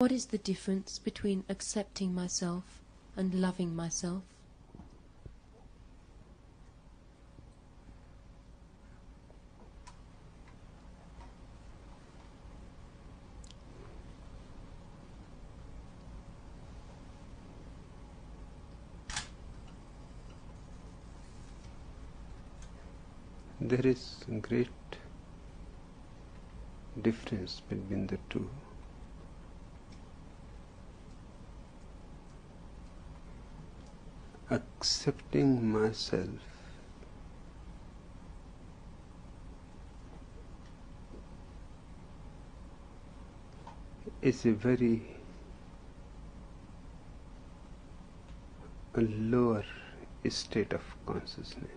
What is the difference between accepting myself and loving myself? There is a great difference between the two. Accepting myself is a very lower state of consciousness.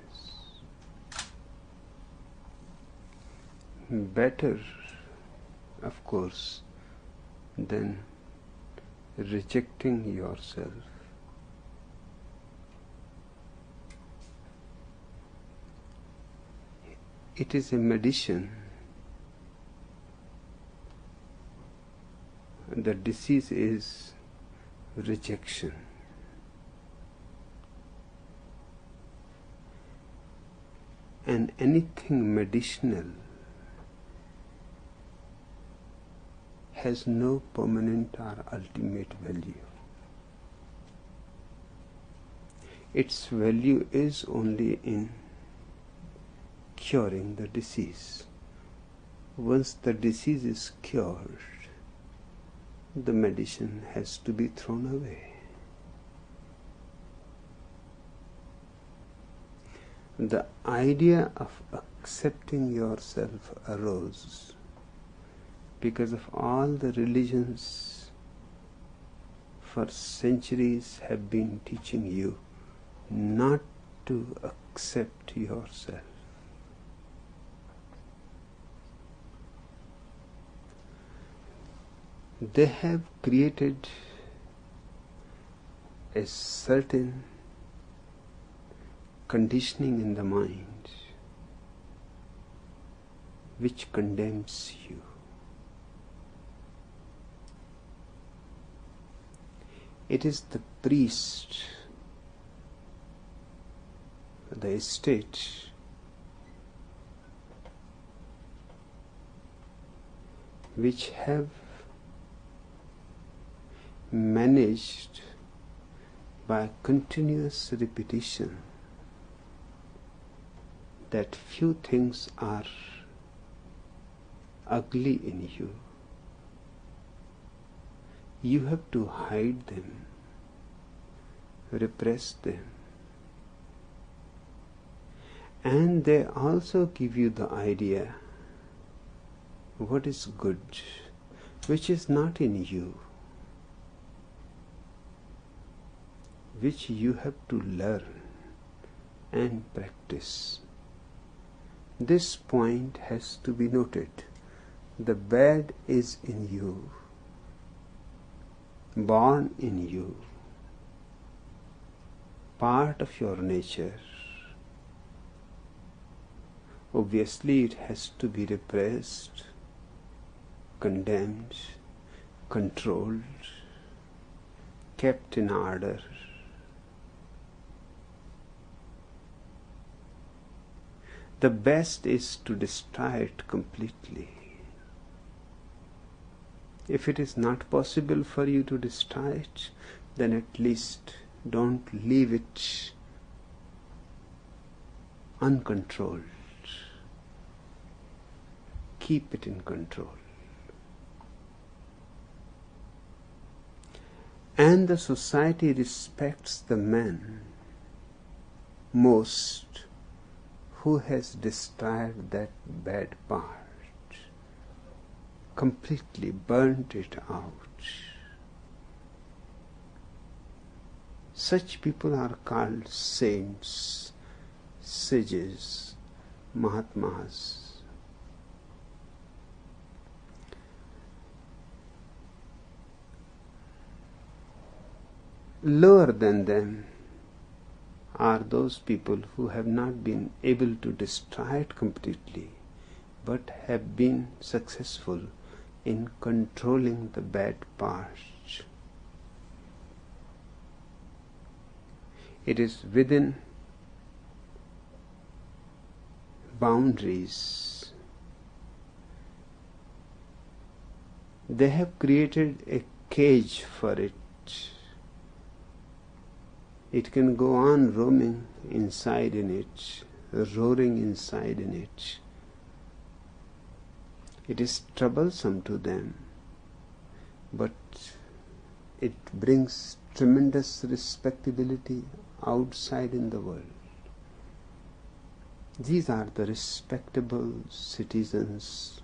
Better, of course, than rejecting yourself. It is a medicine. The disease is rejection. And anything medicinal has no permanent or ultimate value. Its value is only in curing the disease. Once the disease is cured, the medicine has to be thrown away. The idea of accepting yourself arose because of all the religions for centuries have been teaching you not to accept yourself. They have created a certain conditioning in the mind which condemns you. It is the priest, the state, which have managed by continuous repetition that few things are ugly in you. You have to hide them, repress them. And they also give you the idea what is good, which is not in you, which you have to learn and practice. This point has to be noted. The bad is in you, born in you, part of your nature. Obviously, it has to be repressed, condemned, controlled, kept in order. The best is to destroy it completely. If it is not possible for you to destroy it, then at least don't leave it uncontrolled. Keep it in control. And the society respects the man most who has destroyed that bad part, completely burnt it out. Such people are called saints, sages, Mahatmas. Lower than them are those people who have not been able to destroy it completely, but have been successful in controlling the bad parts. It is within boundaries. They have created a cage for it. It can go on roaming inside in it, roaring inside in it. It is troublesome to them, but it brings tremendous respectability outside in the world. These are the respectable citizens.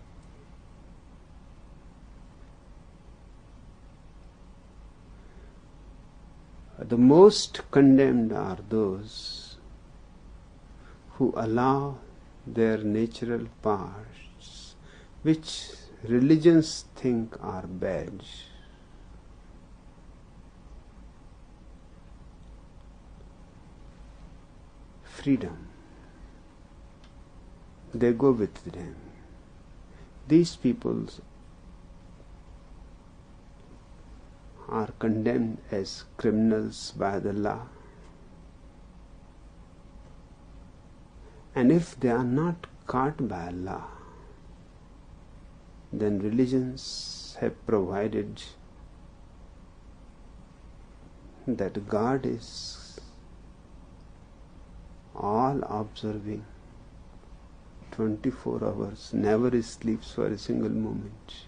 The most condemned are those who allow their natural parts, which religions think are bad, freedom. They go with them. These peoples are condemned as criminals by the law. And if they are not caught by law, then religions have provided that God is all observing, 24 hours, never sleeps for a single moment,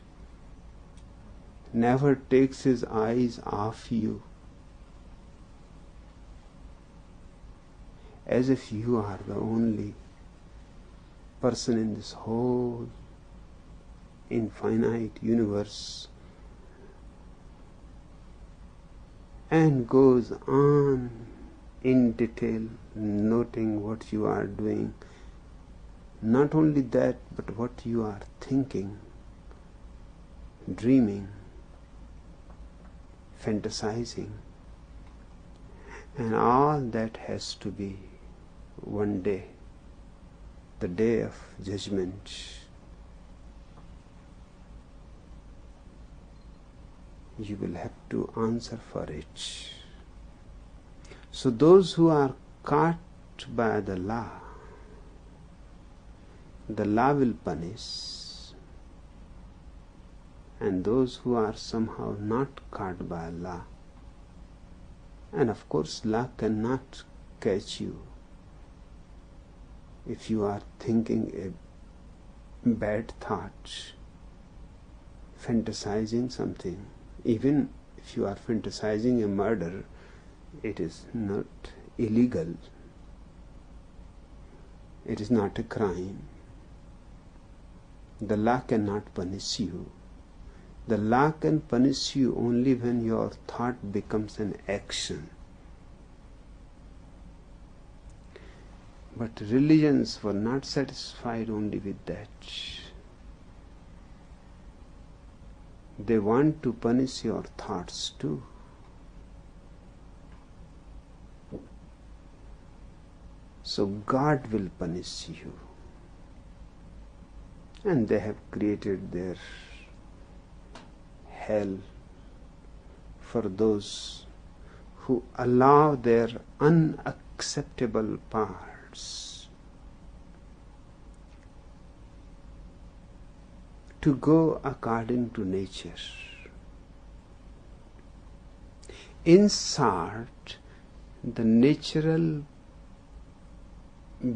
never takes his eyes off you, as if you are the only person in this whole infinite universe, and goes on in detail noting what you are doing. Not only that, but what you are thinking, dreaming, fantasizing, and all that has to be one day, the day of judgment. You will have to answer for it. So those who are caught by the law will punish, and those who are somehow not caught by law, and of course law cannot catch you if you are thinking a bad thought, fantasizing something. Even if you are fantasizing a murder, it is not illegal, it is not a crime. The law cannot punish you. The law can punish you only when your thought becomes an action. But religions were not satisfied only with that. They want to punish your thoughts too. So God will punish you. And they have created their hell for those who allow their unacceptable parts to go according to nature. In short, the natural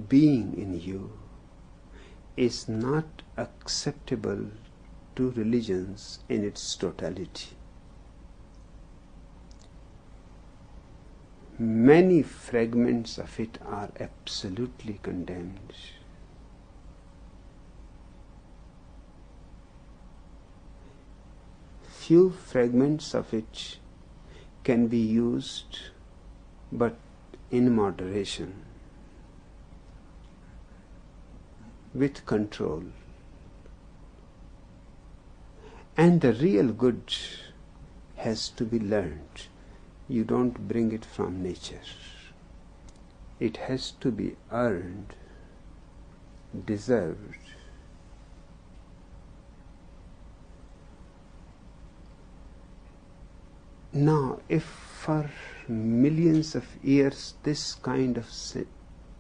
being in you is not acceptable to religions in its totality. Many fragments of it are absolutely condemned. Few fragments of it can be used, but in moderation, with control. And the real good has to be learned. You don't bring it from nature. It has to be earned, deserved. Now, if for millions of years this kind of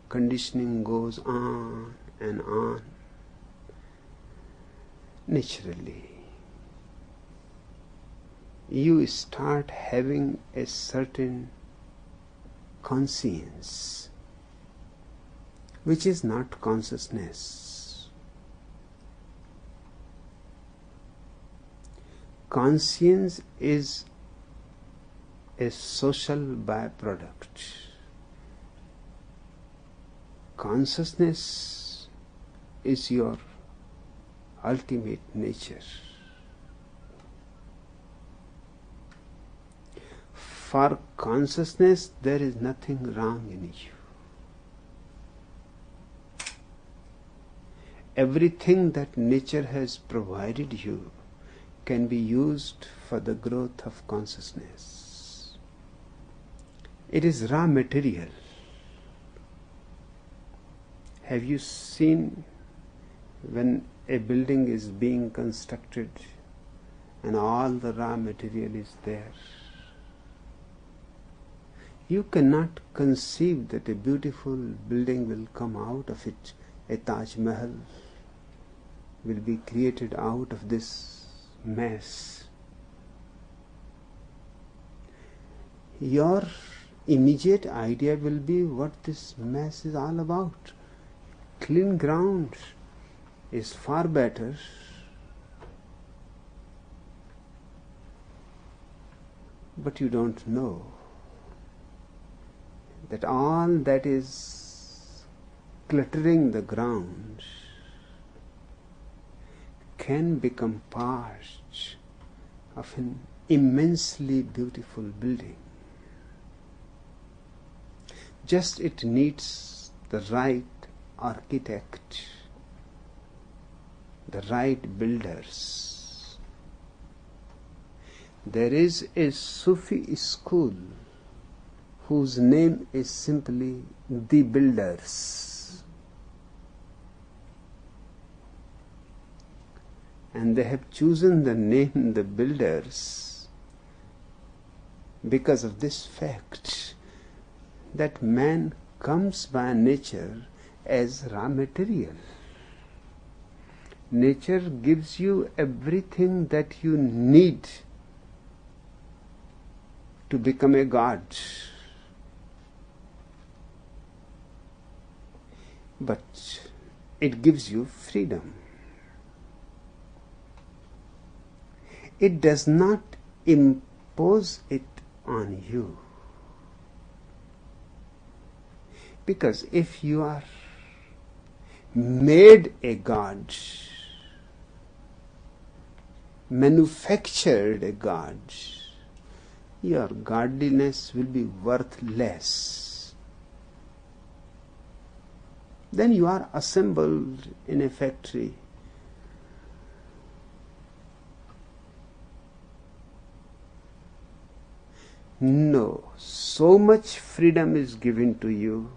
conditioning goes on and on, naturally, you start having a certain conscience, which is not consciousness. Conscience is a social byproduct. Consciousness is your ultimate nature. For consciousness, there is nothing wrong in you. Everything that nature has provided you can be used for the growth of consciousness. It is raw material. Have you seen when a building is being constructed and all the raw material is there? You cannot conceive that a beautiful building will come out of it. A Taj Mahal will be created out of this mess. Your immediate idea will be what this mess is all about. Clean ground is far better. But you don't know that all that is cluttering the ground can become part of an immensely beautiful building. Just it needs the right architect, the right builders. There is a Sufi school whose name is simply the Builders. And they have chosen the name the Builders because of this fact that man comes by nature as raw material. Nature gives you everything that you need to become a god. But it gives you freedom. It does not impose it on you. Because if you are made a god, manufactured a god, your godliness will be worth less. Then you are assembled in a factory. No, so much freedom is given to you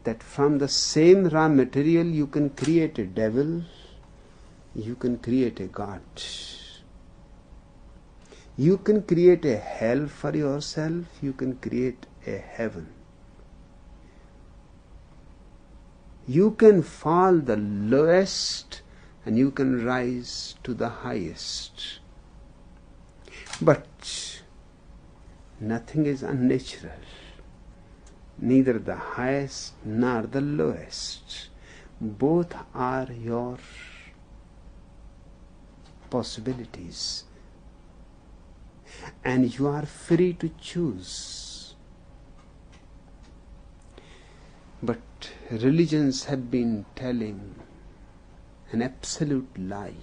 that from the same raw material you can create a devil, you can create a god. You can create a hell for yourself, you can create a heaven. You can fall the lowest and you can rise to the highest. But nothing is unnatural, neither the highest nor the lowest. Both are your possibilities, and you are free to choose. But religions have been telling an absolute lie.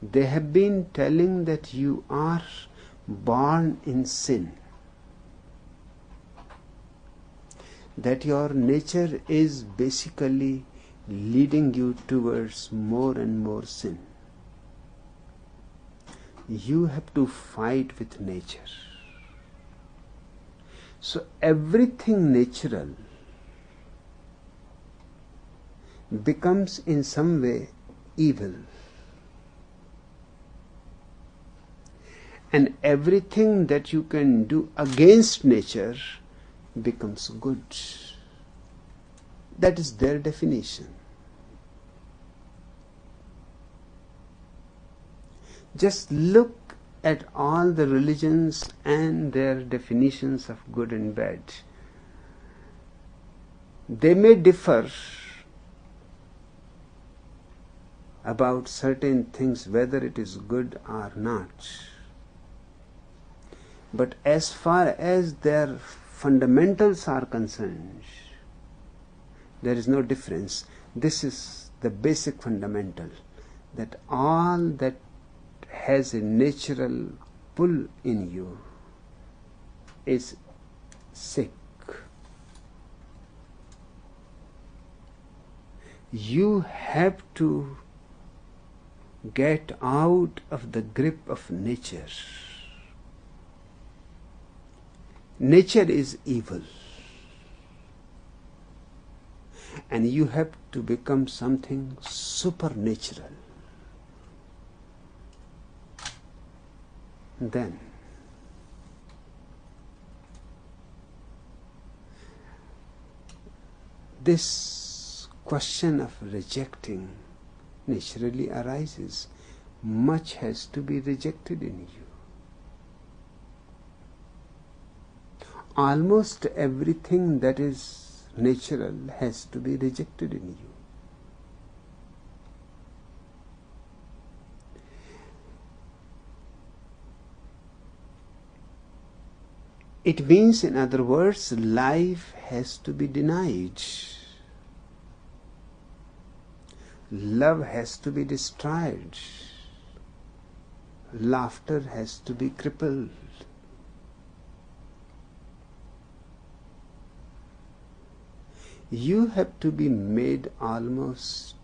They have been telling that you are born in sin, that your nature is basically leading you towards more and more sin. You have to fight with nature. So everything natural becomes in some way evil. And everything that you can do against nature becomes good. That is their definition. Just look at all the religions and their definitions of good and bad. They may differ about certain things, whether it is good or not. But as far as their fundamentals are concerned, there is no difference. This is the basic fundamental, that all that has a natural pull in you is sick. You have to get out of the grip of nature. Nature is evil, and you have to become something supernatural. Then this question of rejecting naturally arises. Much has to be rejected in you. Almost everything that is natural has to be rejected in you. It means, in other words, life has to be denied. Love has to be destroyed. Laughter has to be crippled. You have to be made almost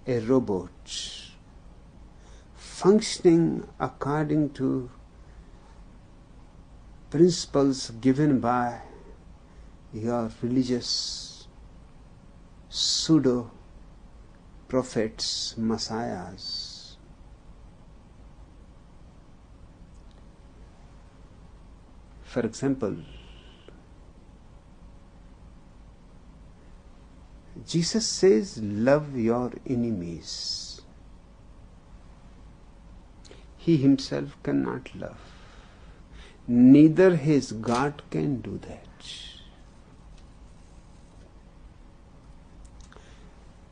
a robot, functioning according to principles given by your religious pseudo prophets, messiahs. For example, Jesus says, love your enemies. He himself cannot love. Neither his God can do that.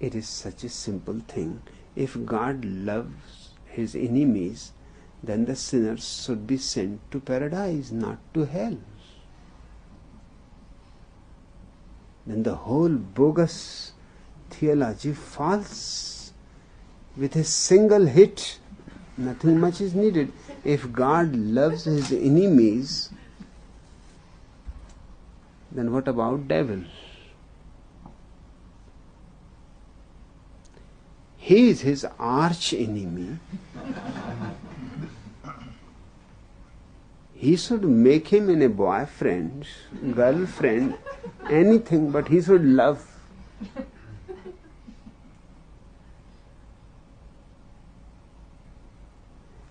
It is such a simple thing. If God loves his enemies, then the sinners should be sent to paradise, not to hell. Then the whole bogus theology falls with a single hit. Nothing much is needed. If God loves his enemies, then what about devil? He is his arch enemy. He should make him in a boyfriend, girlfriend, anything, but he should love.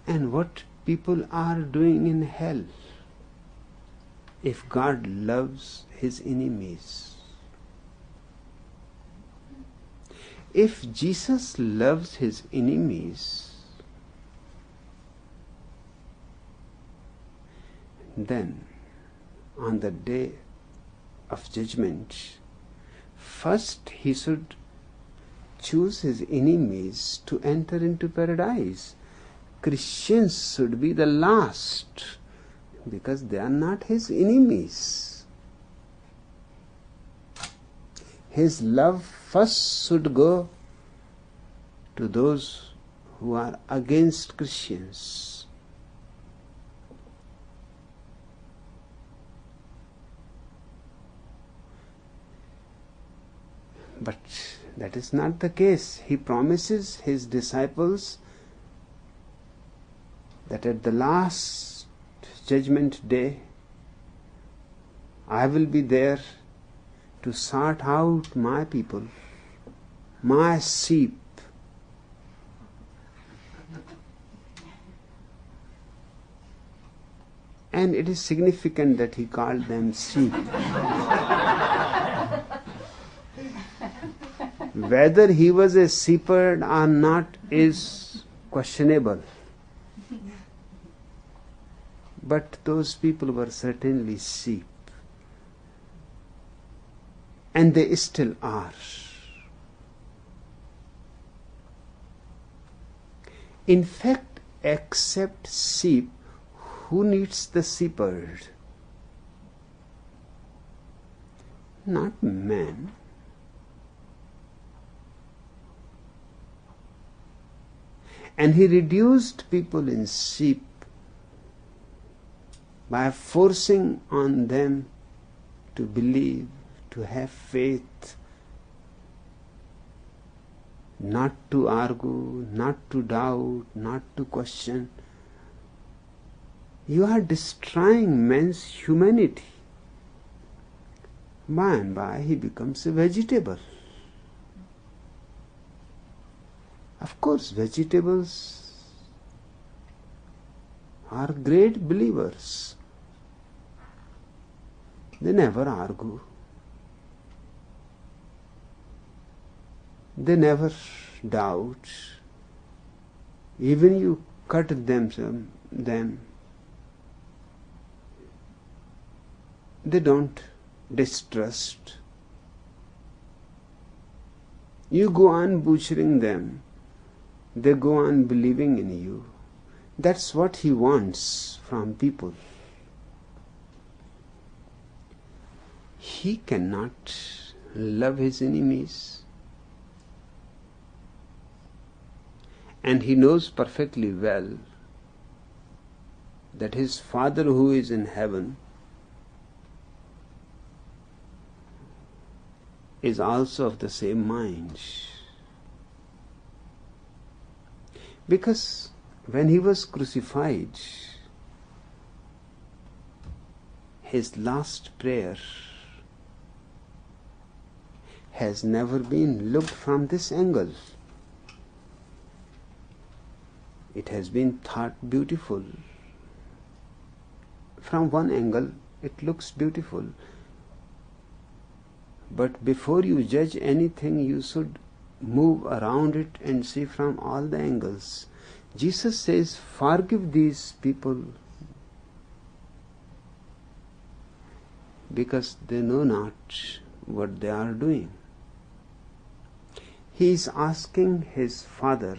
And what people are doing in hell, if God loves his enemies? If Jesus loves his enemies, then on the day of judgment, first he should choose his enemies to enter into paradise. Christians should be the last, because they are not his enemies. His love first should go to those who are against Christians. But that is not the case. He promises his disciples that at the last judgment day, I will be there to sort out my people, my sheep. And it is significant that he called them sheep. Whether he was a shepherd or not is questionable. But those people were certainly sheep. And they still are. In fact, except sheep, who needs the shepherd? Not man. And he reduced people in sheep by forcing on them to believe, to have faith, not to argue, not to doubt, not to question. You are destroying man's humanity. By and by he becomes a vegetable. Of course, vegetables are great believers. They never argue. They never doubt. Even you cut them, they don't distrust. You go on butchering them, they go on believing in you. That's what he wants from people. He cannot love his enemies. And he knows perfectly well that his Father who is in heaven is also of the same mind. Because when he was crucified, his last prayer has never been looked from this angle. It has been thought beautiful. From one angle, it looks beautiful. But before you judge anything, you should move around it and see from all the angles. Jesus says, forgive these people because they know not what they are doing. He is asking his Father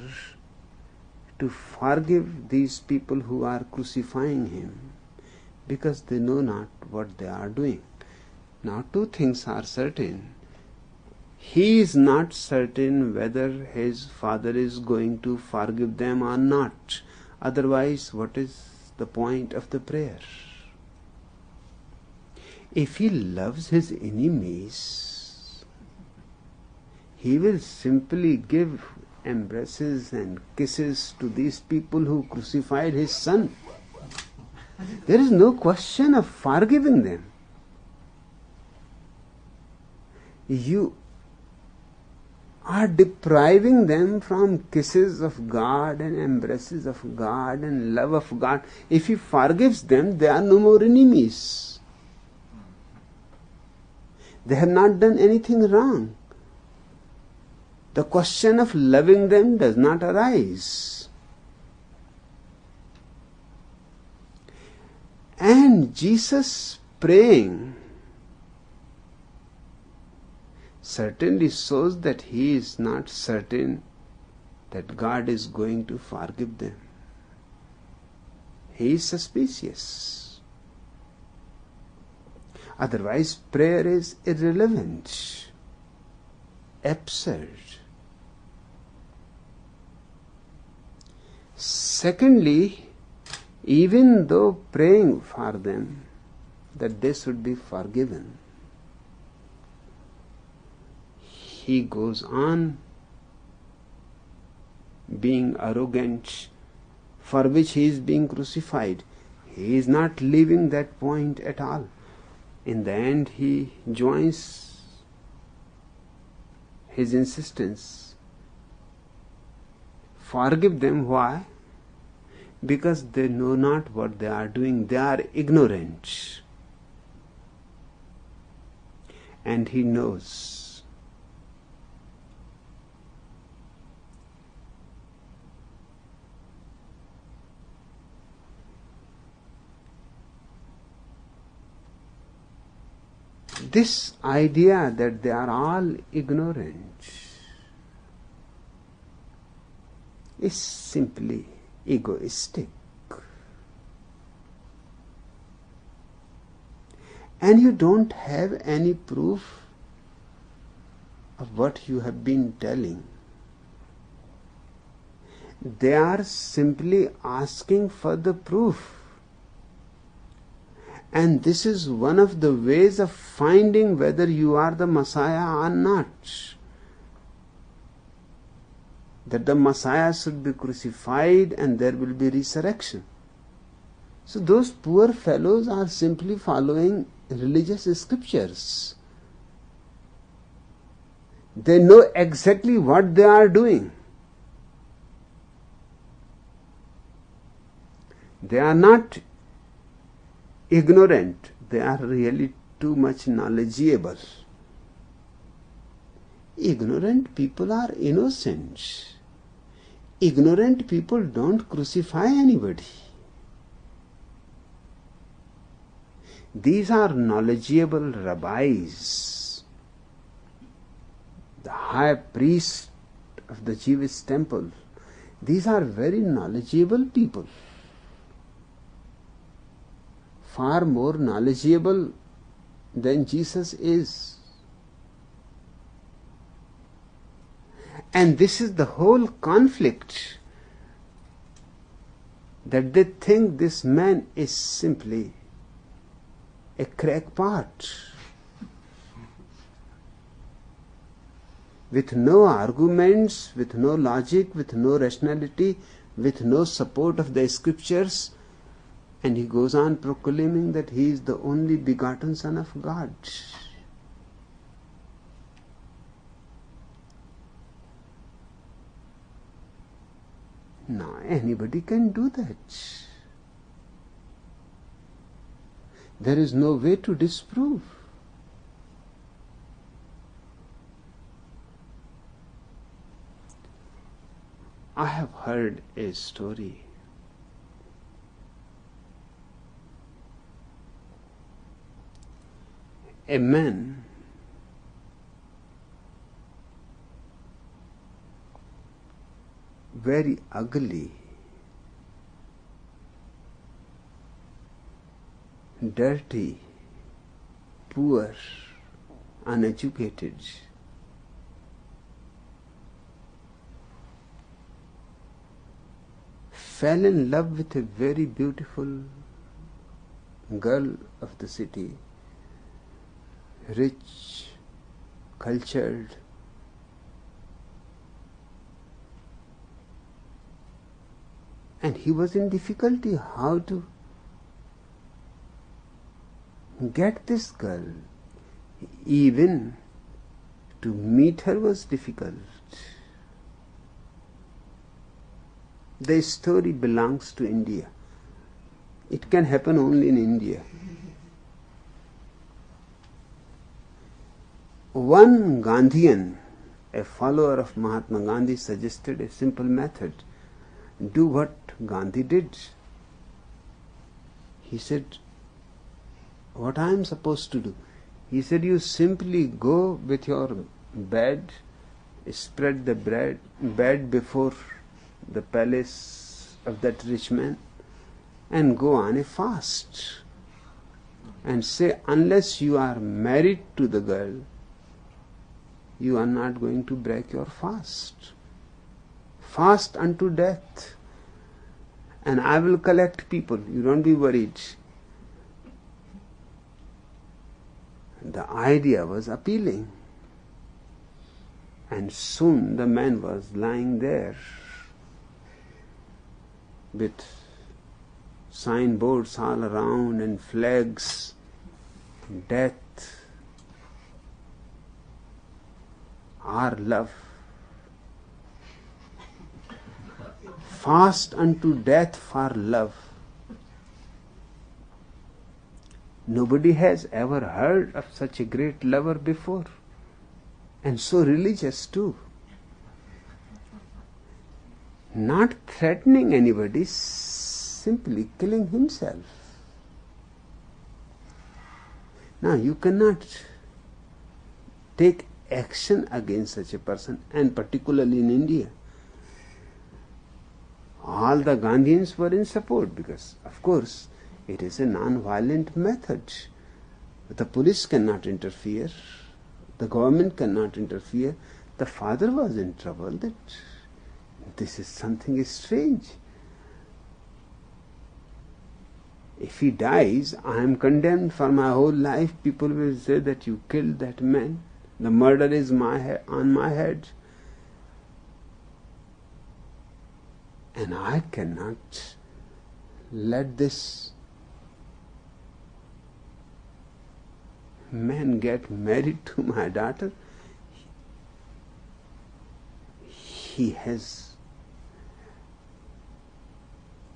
to forgive these people who are crucifying him because they know not what they are doing. Now, two things are certain. He is not certain whether his Father is going to forgive them or not. Otherwise, what is the point of the prayer? If he loves his enemies, he will simply give embraces and kisses to these people who crucified his Son. There is no question of forgiving them. You are depriving them from kisses of God and embraces of God and love of God. If he forgives them, they are no more enemies. They have not done anything wrong. The question of loving them does not arise. And Jesus praying certainly shows that he is not certain that God is going to forgive them. He is suspicious. Otherwise, prayer is irrelevant, absurd. Secondly, even though praying for them that they should be forgiven, he goes on being arrogant, for which he is being crucified. He is not leaving that point at all. In the end, he joins his insistence. Forgive them. Why? because they know not what they are doing. They are ignorant. And he knows. This idea that they are all ignorant is simply egoistic. And you don't have any proof of what you have been telling. They are simply asking for the proof. And this is one of the ways of finding whether you are the Messiah or not. That the Messiah should be crucified and there will be resurrection. So those poor fellows are simply following religious scriptures. They know exactly what they are doing. They are not ignorant, they are really too much knowledgeable. Ignorant people are innocent. Ignorant people don't crucify anybody. These are knowledgeable rabbis, the high priest of the Jewish temple. These are very knowledgeable people. Far more knowledgeable than Jesus is. And this is the whole conflict, that they think this man is simply a crackpot with no arguments, with no logic, with no rationality, with no support of the scriptures. And he goes on proclaiming that he is the only begotten Son of God. Now, anybody can do that. There is no way to disprove. I have heard a story. A man very ugly, dirty, poor, uneducated, fell in love with a very beautiful girl of the city, rich, cultured, and he was in difficulty how to get this girl. Even to meet her was difficult. The story belongs to India. It can happen only in India. One Gandhian, a follower of Mahatma Gandhi, suggested a simple method. Do what Gandhi did. He said, what I am supposed to do? He said, you simply go with your bed, spread the bed before the palace of that rich man, and go on a fast. And say, unless you are married to the girl, you are not going to break your fast. Fast unto death. And I will collect people. You don't be worried. The idea was appealing. And soon the man was lying there with signboards all around and flags, death, our love. fast unto death for love. Nobody has ever heard of such a great lover before, and so religious too. Not threatening anybody, simply killing himself. Now you cannot take action against such a person, and particularly in India. All the Gandhians were in support because, of course, it is a non-violent method. The police cannot interfere. The government cannot interfere. The father was in trouble that this is something strange. If he dies, I am condemned for my whole life. People will say that you killed that man. The murder is on my head. And I cannot let this man get married to my daughter. He has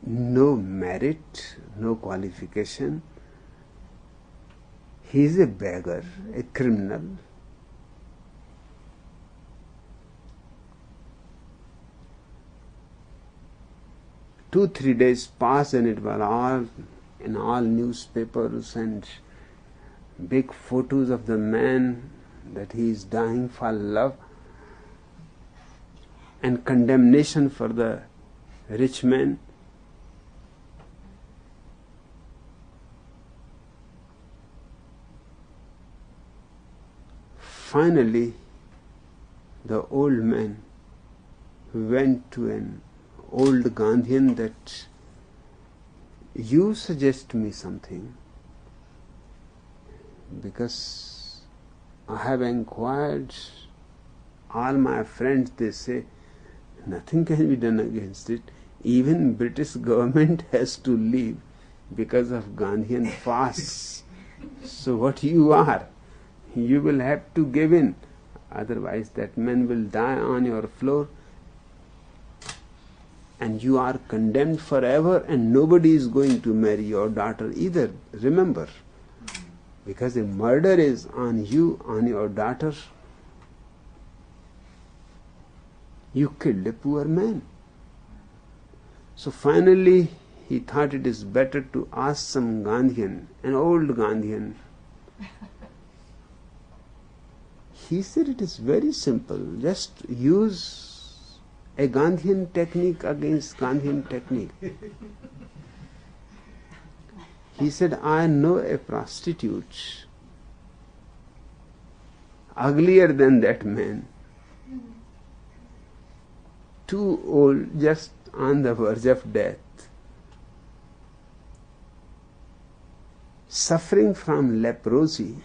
no merit, no qualification. He is a beggar, a criminal. Two, 3 days passed and it was all in all newspapers and big photos of the man that he is dying for love, and condemnation for the rich man. Finally, the old man went to an old Gandhian that, you suggest me something, because I have inquired all my friends, they say nothing can be done against it. Even British government has to leave because of Gandhian fasts. So what you are, you will have to give in, otherwise that man will die on your floor and you are condemned forever, and nobody is going to marry your daughter either. Remember, because the murder is on you, on your daughter. You killed a poor man. So finally he thought it is better to ask some Gandhian, an old Gandhian. He said it is very simple, just use a Gandhian technique against Gandhian technique. He said, I know a prostitute uglier than that man, too old, just on the verge of death, suffering from leprosy.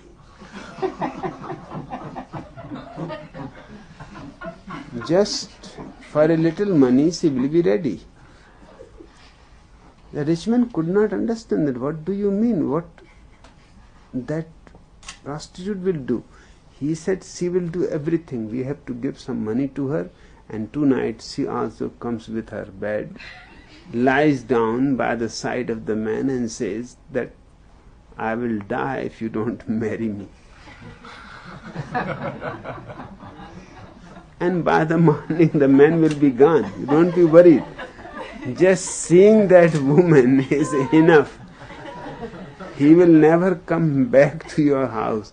Just for a little money she will be ready. The rich man could not understand that. What do you mean? What that prostitute will do? He said she will do everything. We have to give some money to her, and tonight she also comes with her bed, lies down by the side of the man and says that I will die if you don't marry me. And by the morning the man will be gone. You don't be worried. Just seeing that woman is enough. He will never come back to your house.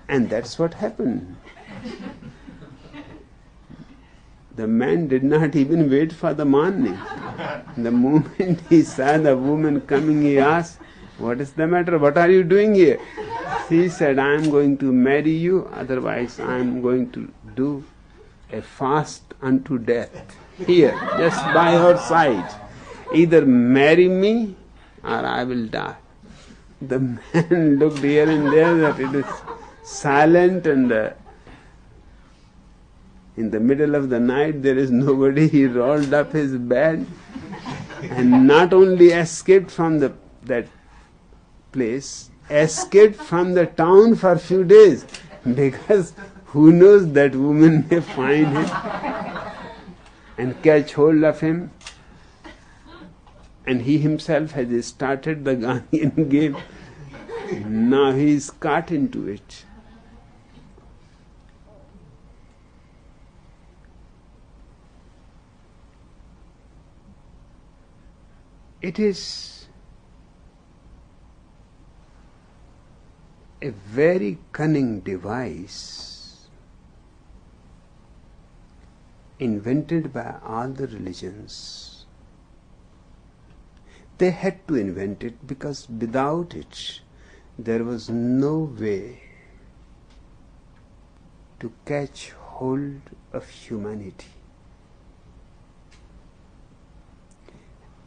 And that's what happened. The man did not even wait for the morning. The moment he saw the woman coming, he asked, what is the matter? What are you doing here? She said, I am going to marry you, otherwise I am going to do a fast unto death. Here, just by your side. Either marry me or I will die. The man looked here and there that it is silent, and in the middle of the night there is nobody. He rolled up his bed and not only escaped from that place, escaped from the town for a few days, because who knows, that woman may find him and catch hold of him And he himself has started the Gandhian game. Now he is caught into it. It is a very cunning device invented by all the religions. They had to invent it because without it there was no way to catch hold of humanity.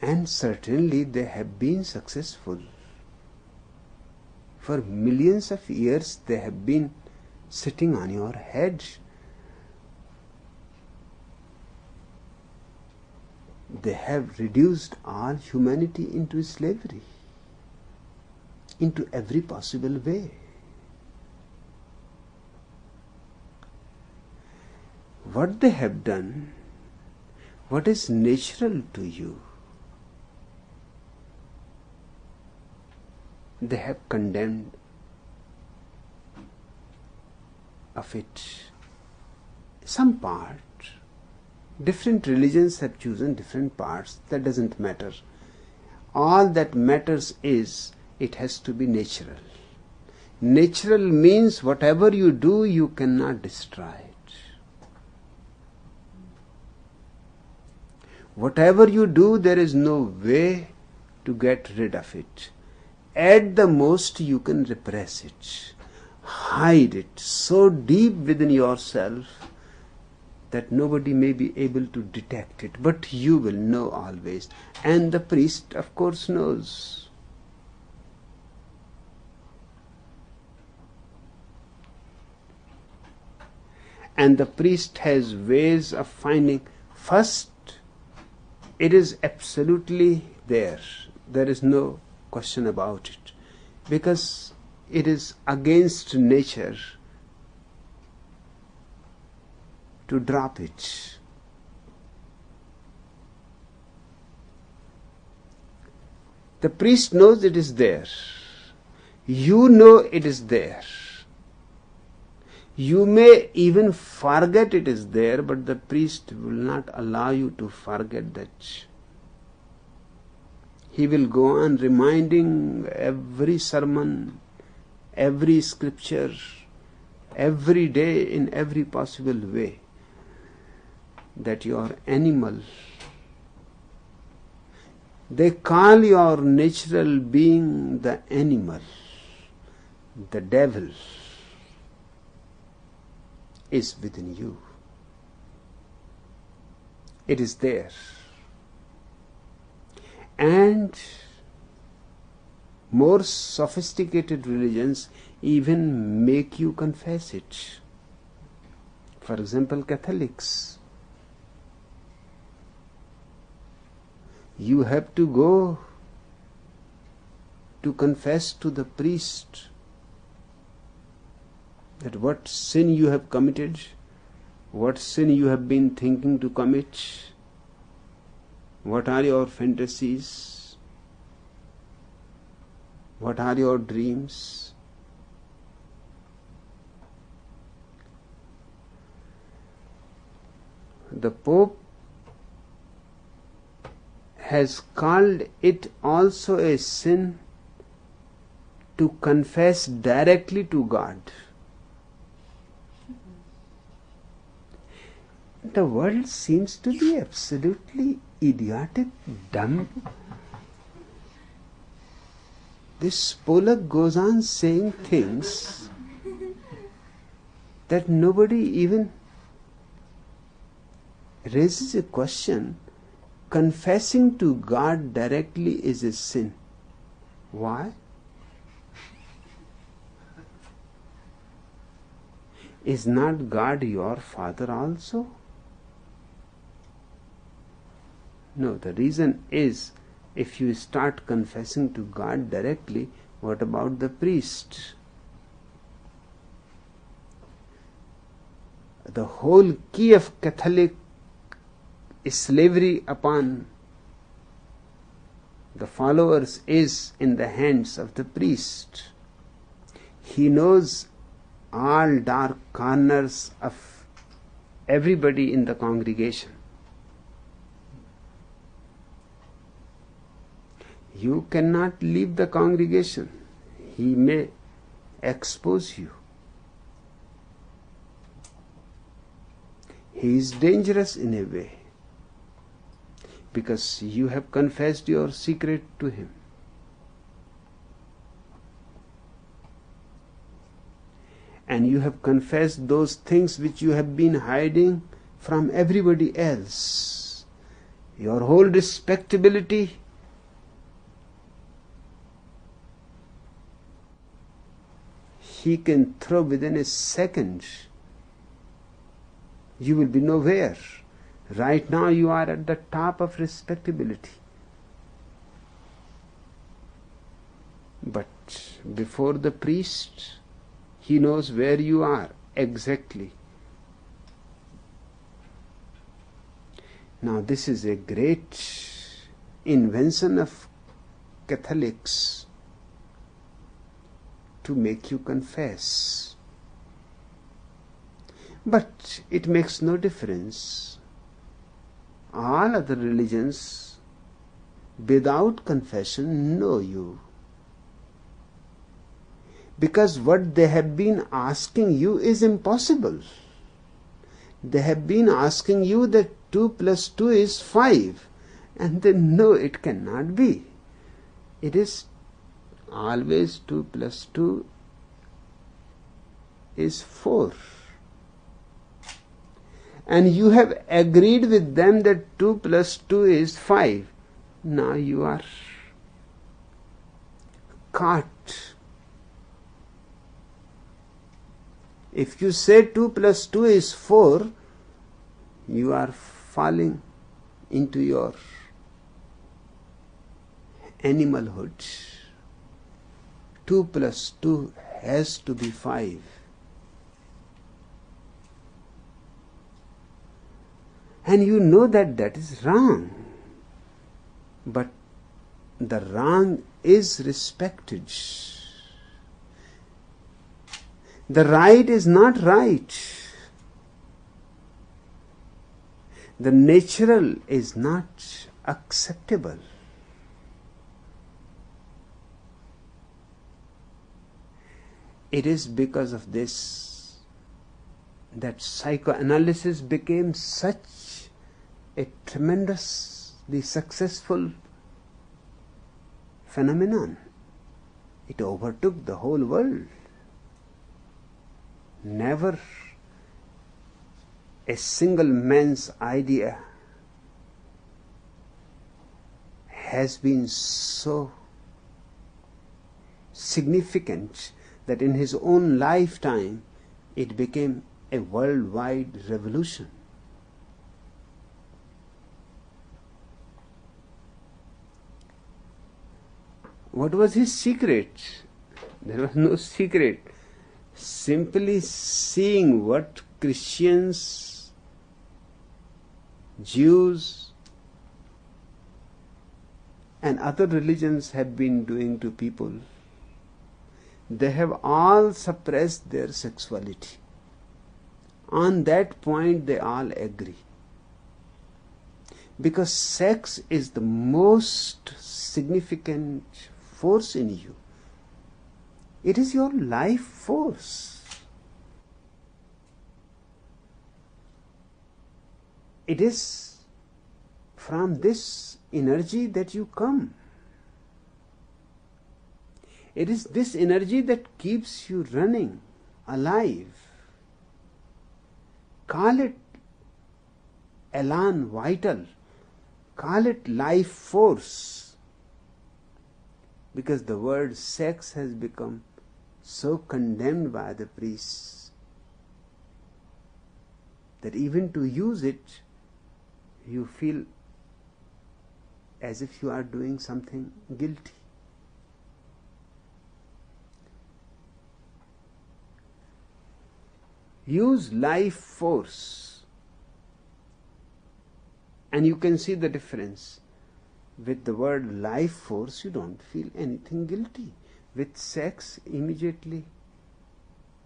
And certainly they have been successful. For millions of years they have been sitting on your head. They have reduced all humanity into slavery, into every possible way. What they have done, what is natural to you, they have condemned of it. Some part, different religions have chosen different parts, that doesn't matter. All that matters is it has to be natural. Natural means whatever you do, you cannot destroy it. Whatever you do, there is no way to get rid of it. At the most, you can repress it, hide it so deep within yourself that nobody may be able to detect it, but you will know always. And the priest, of course, knows. And the priest has ways of finding. First, it is absolutely there. There is no question about it, because it is against nature to drop it. The priest knows it is there. You know it is there. You may even forget it is there, but the priest will not allow you to forget that. He will go on reminding every sermon, every scripture, every day in every possible way that you are animal. They call your natural being the animal. The devil is within you. It is there. And more sophisticated religions even make you confess it. For example, Catholics. You have to go to confess to the priest that what sin you have committed, what sin you have been thinking to commit, what are your fantasies, what are your dreams. The Pope has called it also a sin to confess directly to God. The world seems to be absolutely idiotic, dumb. This Pollock goes on saying things that nobody even raises a question. Confessing to God directly is a sin. Why? Is not God your Father also? No, the reason is, if you start confessing to God directly, what about the priest? The whole key of Catholic slavery upon the followers is in the hands of the priest. He knows all dark corners of everybody in the congregation. You cannot leave the congregation. He may expose you. He is dangerous in a way because you have confessed your secret to him. And you have confessed those things which you have been hiding from everybody else. Your whole respectability, he can throw within a second. You will be nowhere. Right now you are at the top of respectability. But before the priest, he knows where you are exactly. Now this is a great invention of Catholics to make you confess. But it makes no difference. All other religions without confession know you. Because what they have been asking you is impossible. They have been asking you that 2 plus 2 is 5. And they know it cannot be. It is always 2 plus 2 is 4. And you have agreed with them that 2 plus 2 is 5. Now you are caught. If you say 2 plus 2 is 4, you are falling into your animalhood. 2 plus 2 has to be 5. And you know that that is wrong. But the wrong is respected. The right is not right. The natural is not acceptable. It is because of this that psychoanalysis became such a tremendously successful phenomenon. It overtook the whole world. Never a single man's idea has been so significant that in his own lifetime it became a worldwide revolution. What was his secret? There was no secret. Simply seeing what Christians, Jews, and other religions have been doing to people. They have all suppressed their sexuality. On that point they all agree. Because sex is the most significant force in you. It is your life force. It is from this energy that you come. It is this energy that keeps you running, alive. Call it elan vital. Call it life force. Because the word sex has become so condemned by the priests that even to use it, you feel as if you are doing something guilty. Use life force and you can see the difference. With the word life force, you don't feel anything guilty. With sex, immediately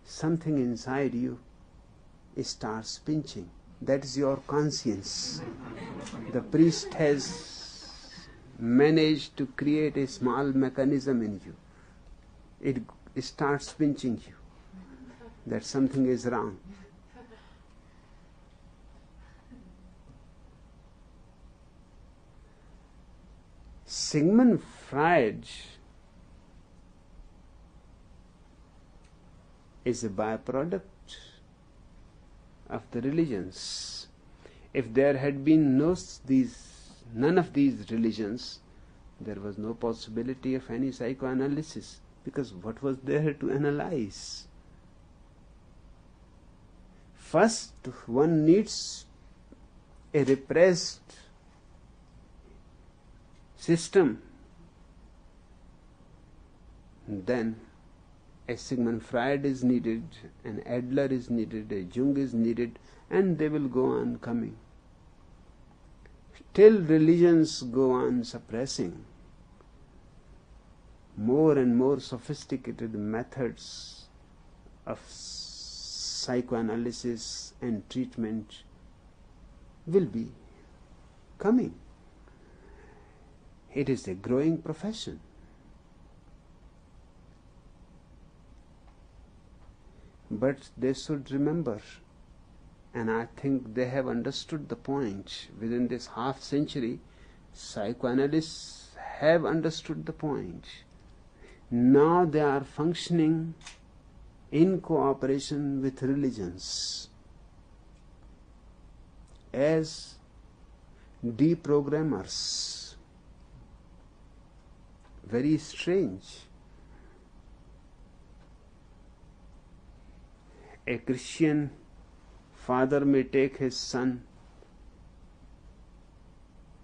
something inside you starts pinching. That is your conscience. The priest has managed to create a small mechanism in you. It starts pinching you that something is wrong. Sigmund Freud is a byproduct of the religions. If there had been none of these religions, there was no possibility of any psychoanalysis, because what was there to analyze? First, one needs a repressed system. Then a Sigmund Freud is needed, an Adler is needed, a Jung is needed, and they will go on coming till religions go on suppressing more and more sophisticated methods of psychoanalysis and treatment will be coming. It is a growing profession. But they should remember, and I think they have understood the point. Within this half century, psychoanalysts have understood the point. Now they are functioning in cooperation with religions as deprogrammers. Very strange. A Christian father may take his son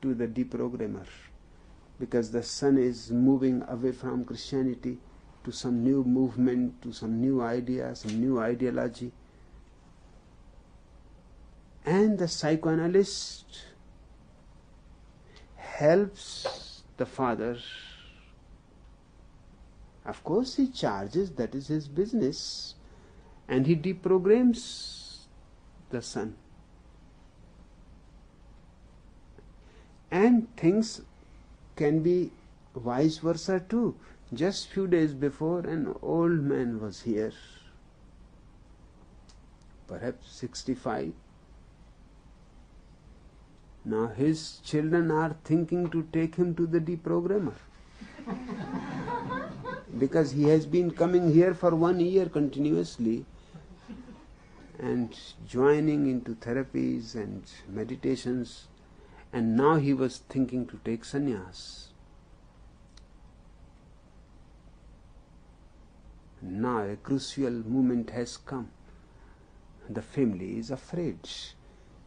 to the deprogrammer because the son is moving away from Christianity to some new movement, to some new idea, some new ideology. And the psychoanalyst helps the father. Of course he charges, that is his business, and he deprograms the son. And things can be vice versa too. Just few days before, an old man was here, perhaps 65. Now his children are thinking to take him to the deprogrammer because he has been coming here for 1 year continuously and joining into therapies and meditations, and now he was thinking to take sannyas. Now a crucial moment has come. The family is afraid,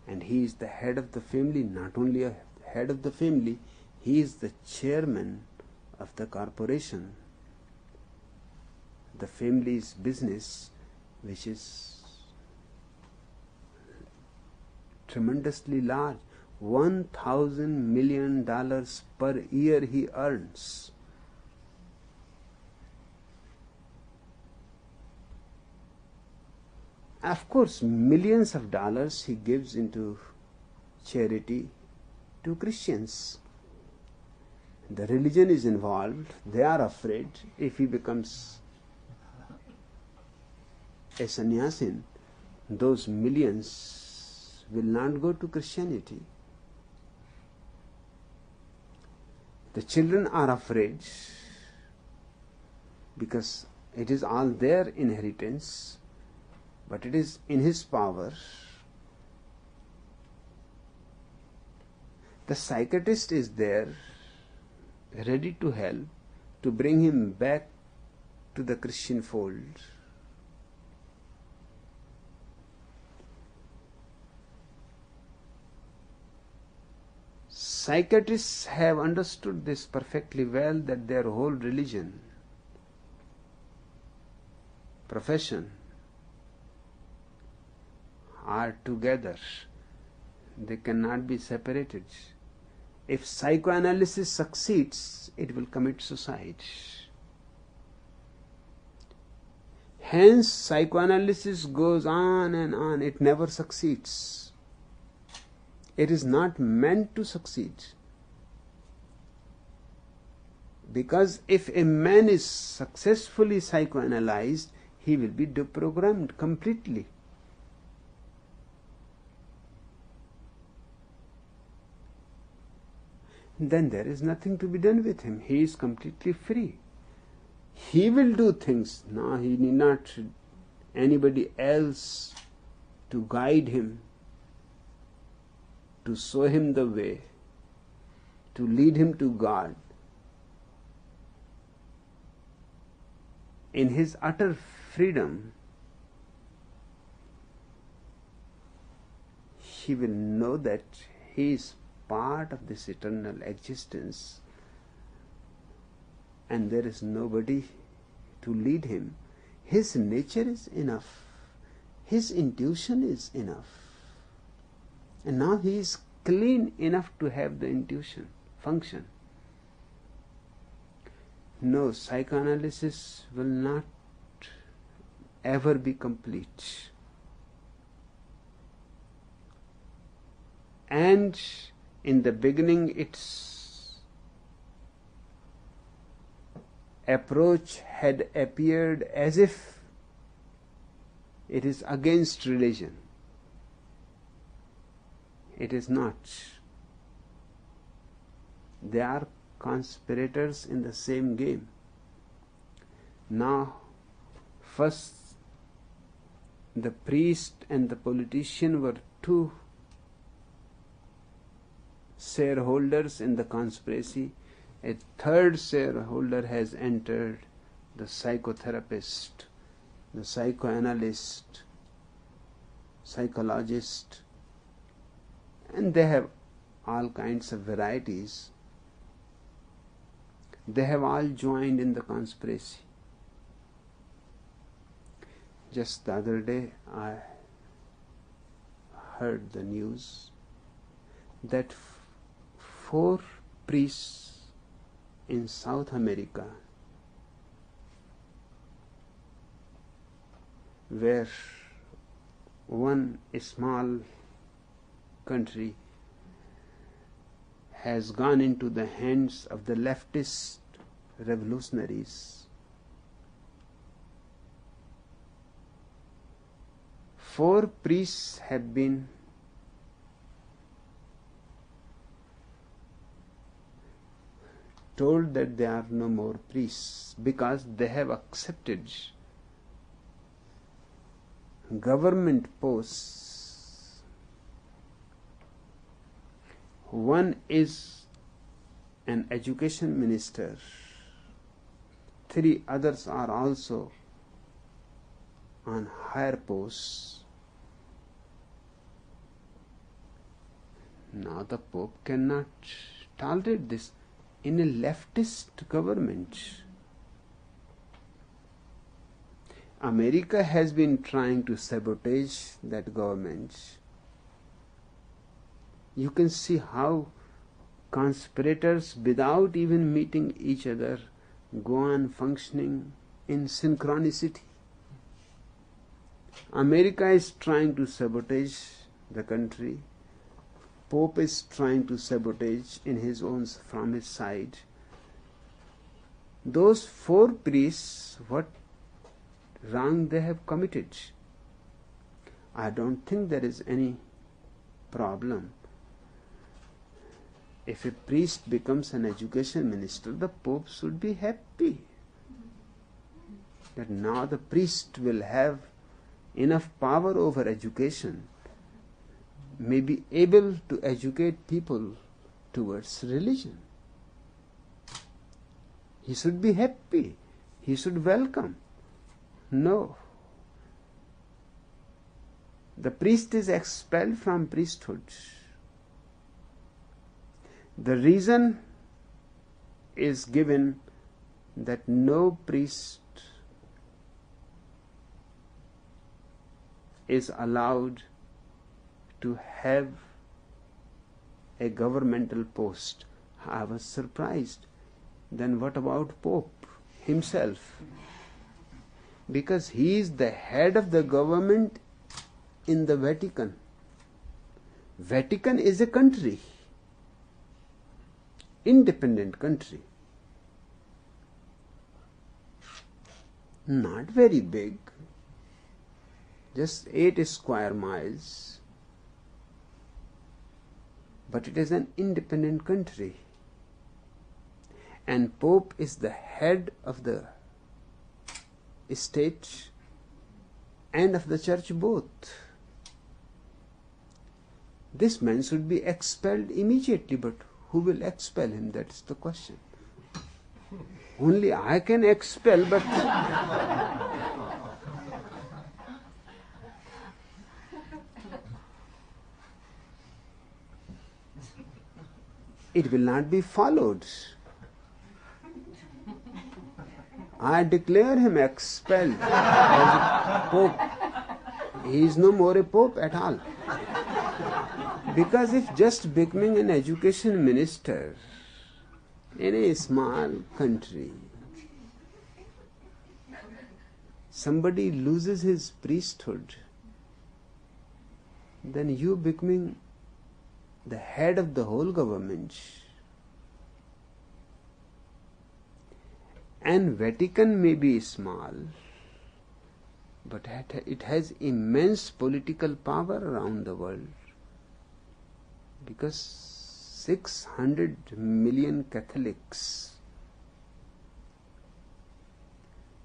and he is the head of the family. Not only a head of the family, he is the chairman of the corporation, the family's business, which is tremendously large. $1,000 million per year he earns. Of course, millions of dollars he gives into charity to Christians. The religion is involved. They are afraid if he becomes a sannyasin, those millions will not go to Christianity. The children are afraid because it is all their inheritance, but it is in his power. The psychiatrist is there, ready to help, to bring him back to the Christian fold. Psychiatrists have understood this perfectly well, that their whole religion, profession, are together. They cannot be separated. If psychoanalysis succeeds, it will commit suicide. Hence, psychoanalysis goes on and on. It never succeeds. It is not meant to succeed. Because if a man is successfully psychoanalyzed, he will be deprogrammed completely. Then there is nothing to be done with him. He is completely free. He will do things. No, he need not anybody else to guide him, to show him the way, to lead him to God. In his utter freedom, he will know that he is part of this eternal existence and there is nobody to lead him. His nature is enough. His intuition is enough. And now he is clean enough to have the intuition function. No, psychoanalysis will not ever be complete. And in the beginning, its approach had appeared as if it is against religion. It is not. They are conspirators in the same game. Now, first the priest and the politician were two shareholders in the conspiracy. A third shareholder has entered, the psychotherapist, the psychoanalyst, psychologist, and they have all kinds of varieties. They have all joined in the conspiracy. Just the other day I heard the news that 4 priests in South America, where one small country has gone into the hands of the leftist revolutionaries. 4 priests have been told that they are no more priests because they have accepted government posts. One is an education minister. 3 others are also on higher posts. Now the Pope cannot tolerate this in a leftist government. America has been trying to sabotage that government. You can see how conspirators, without even meeting each other, go on functioning in synchronicity. America is trying to sabotage the country. Pope is trying to sabotage from his side. Those 4 priests, what wrong they have committed? I don't think there is any problem. If a priest becomes an education minister, the Pope should be happy that now the priest will have enough power over education, may be able to educate people towards religion. He should be happy. He should welcome. No. The priest is expelled from priesthood. The reason is given that no priest is allowed to have a governmental post. I was surprised. Then what about Pope himself? Because he is the head of the government in the Vatican. Vatican is a country, independent country. Not very big, just 8 square miles, but it is an independent country. And Pope is the head of the state and of the church both. This man should be expelled immediately, but who will expel him? That's the question. Only I can expel, but it will not be followed. I declare him expelled as a pope. He is no more a pope at all. Because if just becoming an education minister in a small country, somebody loses his priesthood, then you becoming the head of the whole government. And Vatican may be small, but it has immense political power around the world, because 600 million Catholics.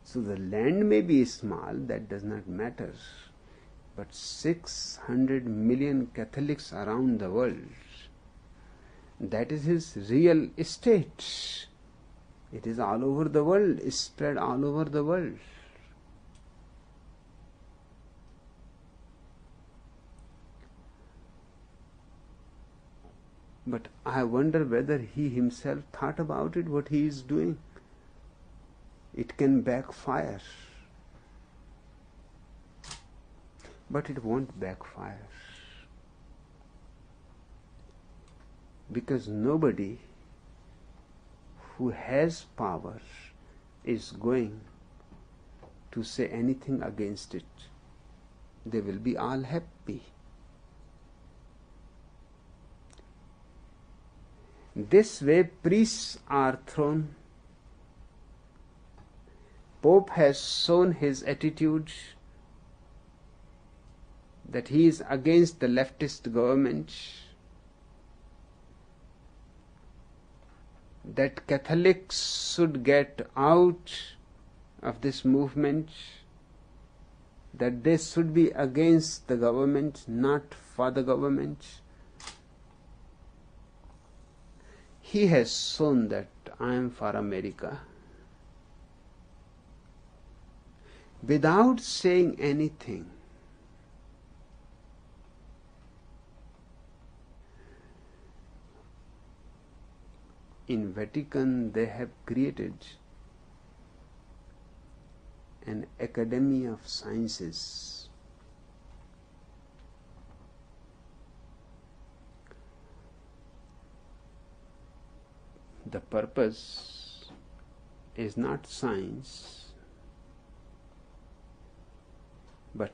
So the land may be small, that does not matter, but 600 million Catholics around the world, that is his real estate. It is all over the world, spread all over the world. But I wonder whether he himself thought about it, what he is doing. It can backfire. But it won't backfire. Because nobody who has power is going to say anything against it. They will be all happy. This way priests are thrown. Pope has shown his attitude that he is against the leftist government, that Catholics should get out of this movement, that they should be against the government, not for the government. He has shown that I am for America without saying anything. In Vatican they have created an Academy of Sciences. The purpose is not science, but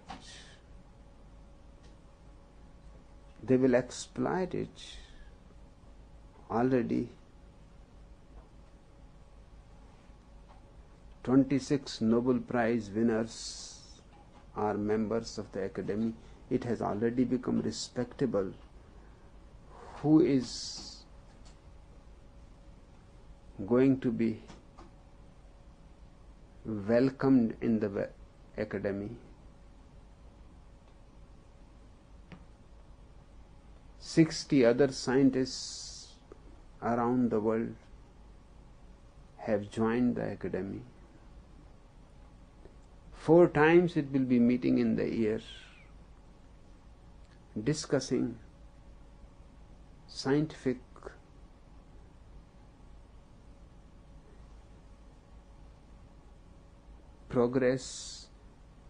they will exploit it. Already 26 Nobel Prize winners are members of the Academy. It has already become respectable who is going to be welcomed in the Academy. 60 other scientists around the world have joined the Academy. 4 times it will be meeting in the year, discussing scientific progress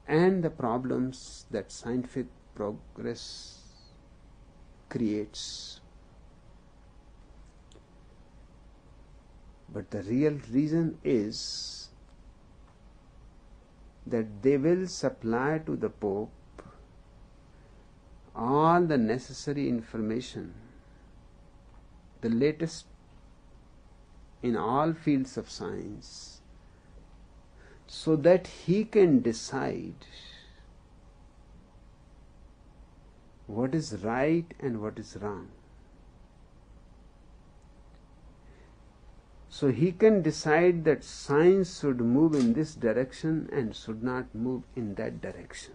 and the problems that scientific progress creates. But the real reason is that they will supply to the Pope all the necessary information, the latest in all fields of science, so that he can decide what is right and what is wrong. So he can decide that science should move in this direction and should not move in that direction.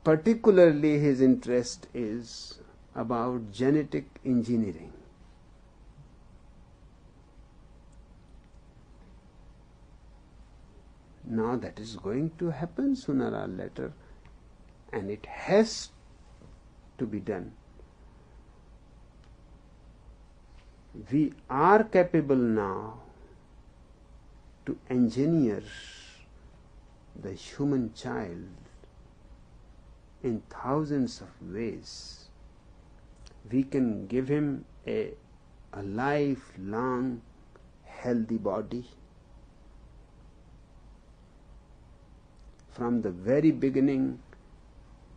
Particularly his interest is about genetic engineering. Now that is going to happen sooner or later, and it has to be done. We are capable now to engineer the human child in thousands of ways. We can give him a lifelong healthy body. From the very beginning,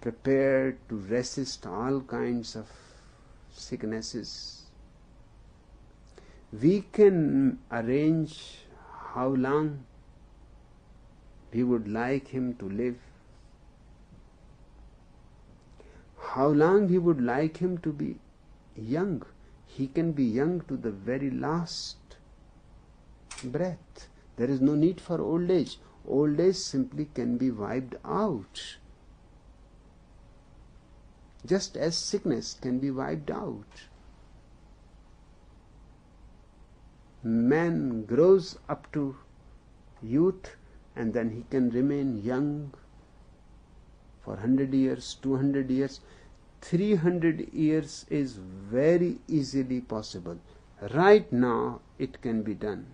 prepared to resist all kinds of sicknesses. We can arrange how long we would like him to live, how long we would like him to be young. He can be young to the very last breath. There is no need for old age. Old age simply can be wiped out, just as sickness can be wiped out. Man grows up to youth and then he can remain young for 100 years, 200 years. 300 years is very easily possible. Right now it can be done.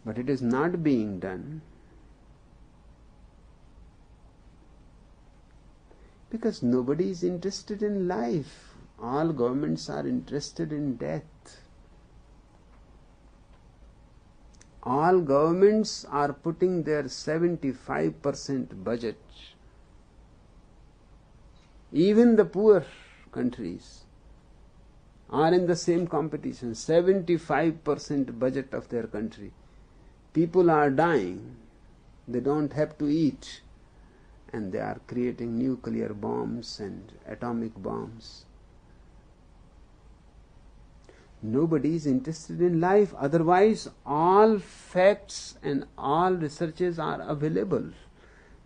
But it is not being done because nobody is interested in life. All governments are interested in death. All governments are putting their 75% budget. Even the poor countries are in the same competition. 75% budget of their country. People are dying. They don't have to eat. And they are creating nuclear bombs and atomic bombs. Nobody is interested in life. Otherwise, all facts and all researches are available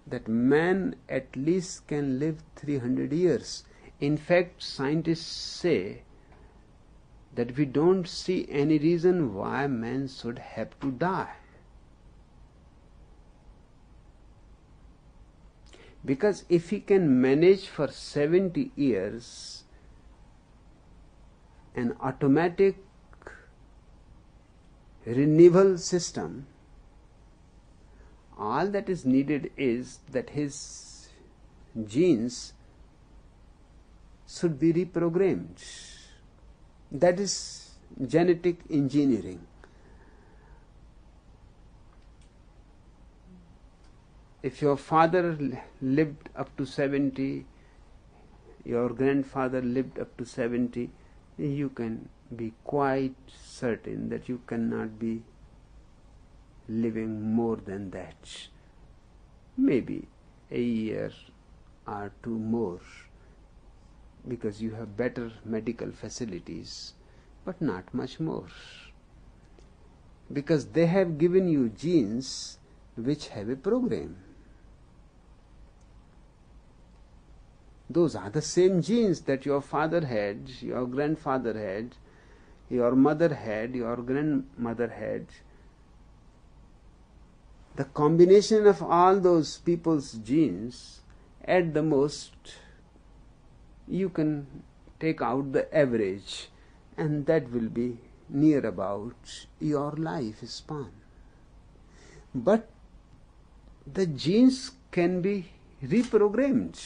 that man at least can live 300 years. In fact, scientists say that we don't see any reason why man should have to die. Because if he can manage for 70 years an automatic renewal system, all that is needed is that his genes should be reprogrammed. That is genetic engineering. If your father lived up to 70, your grandfather lived up to 70, you can be quite certain that you cannot be living more than that. Maybe a year or two more, because you have better medical facilities, but not much more. Because they have given you genes which have a program. Those are the same genes that your father had, your grandfather had, your mother had, your grandmother had. The combination of all those people's genes, at the most, you can take out the average, and that will be near about your life span. But the genes can be reprogrammed.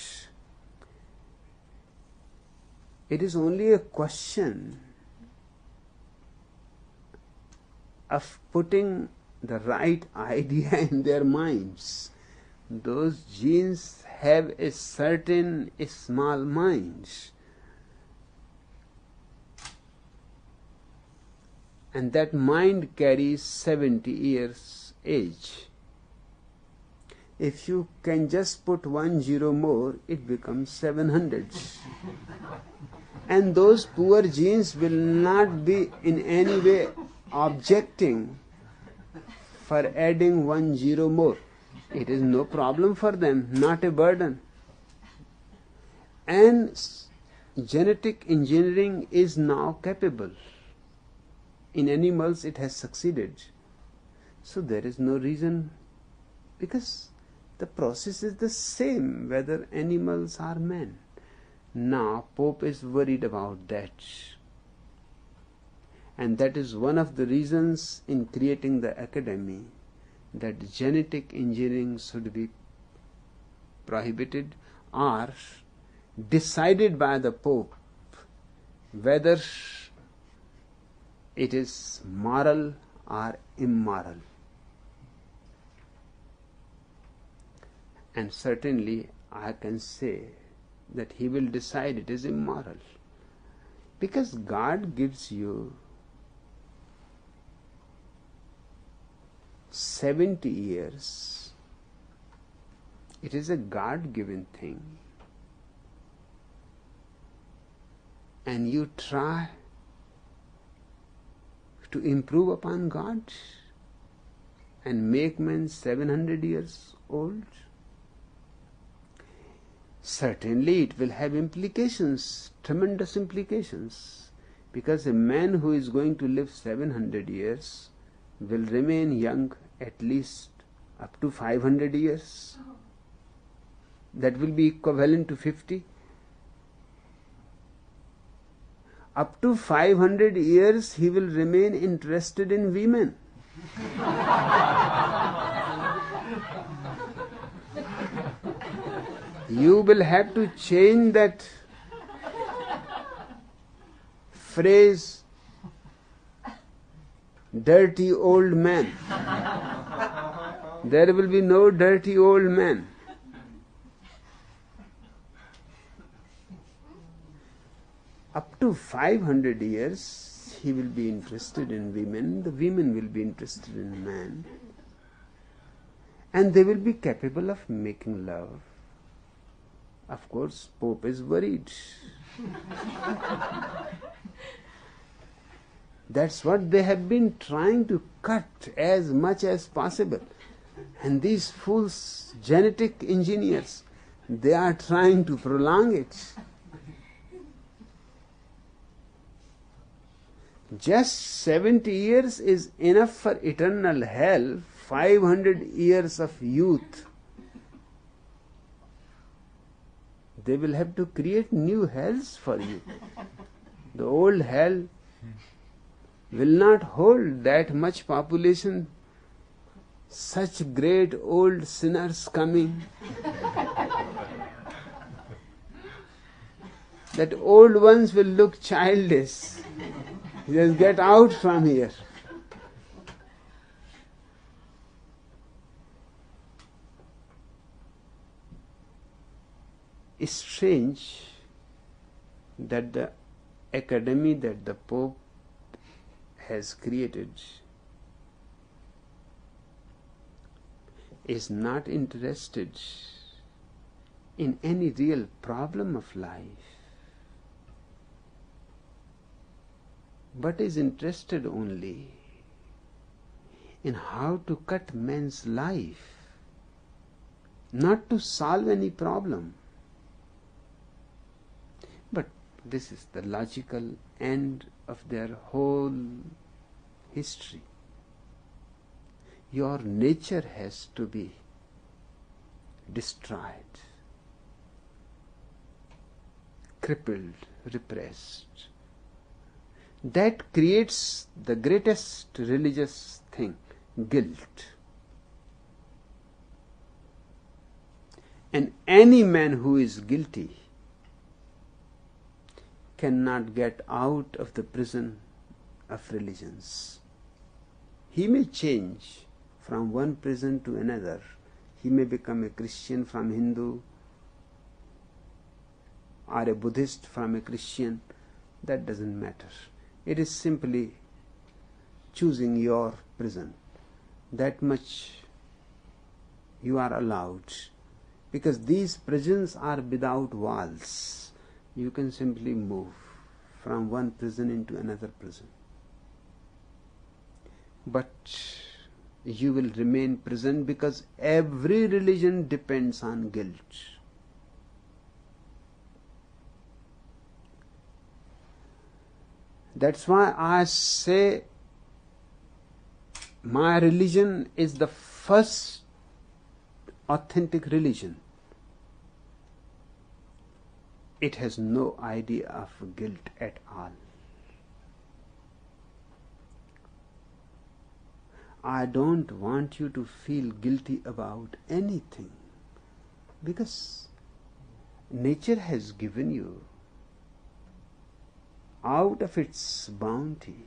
It is only a question of putting the right idea in their minds. Those genes have a certain small mind, and that mind carries 70 years age. If you can just put 1 zero more, it becomes 700. And those poor genes will not be in any way objecting for adding 1 zero more. It is no problem for them, not a burden. And genetic engineering is now capable. In animals it has succeeded. So there is no reason, because the process is the same whether animals or men. Now Pope is worried about that. And that is one of the reasons in creating the academy, that genetic engineering should be prohibited or decided by the Pope whether it is moral or immoral. And certainly I can say that he will decide it is immoral, because God gives you 70 years. It is a God-given thing, and you try to improve upon God and make men 700 years old. Certainly it will have implications, tremendous implications, because a man who is going to live 700 years will remain young at least up to 500 years. That will be equivalent to 50. Up to 500 years he will remain interested in women. You will have to change that phrase, dirty old man. There will be no dirty old man. Up to 500 years he will be interested in women, the women will be interested in man, and they will be capable of making love. Of course, Pope is worried. That's what they have been trying to cut as much as possible. And these fools, genetic engineers, they are trying to prolong it. Just 70 years is enough for eternal hell, 500 years of youth. They will have to create new hells for you. The old hell will not hold that much population, such great old sinners coming. That old ones will look childish. Just get out from here. It's strange that the academy that the Pope has created is not interested in any real problem of life, but is interested only in how to cut man's life, not to solve any problem. But this is the logical end of their whole history. Your nature has to be destroyed, crippled, repressed. That creates the greatest religious thing, guilt. And any man who is guilty cannot get out of the prison of religions. He may change from one prison to another. He may become a Christian from Hindu, or a Buddhist from a Christian. That doesn't matter. It is simply choosing your prison. That much you are allowed, because these prisons are without walls. You can simply move from one prison into another prison. But you will remain prisoned, because every religion depends on guilt. That's why I say my religion is the first authentic religion. It has no idea of guilt at all. I don't want you to feel guilty about anything, because nature has given you out of its bounty.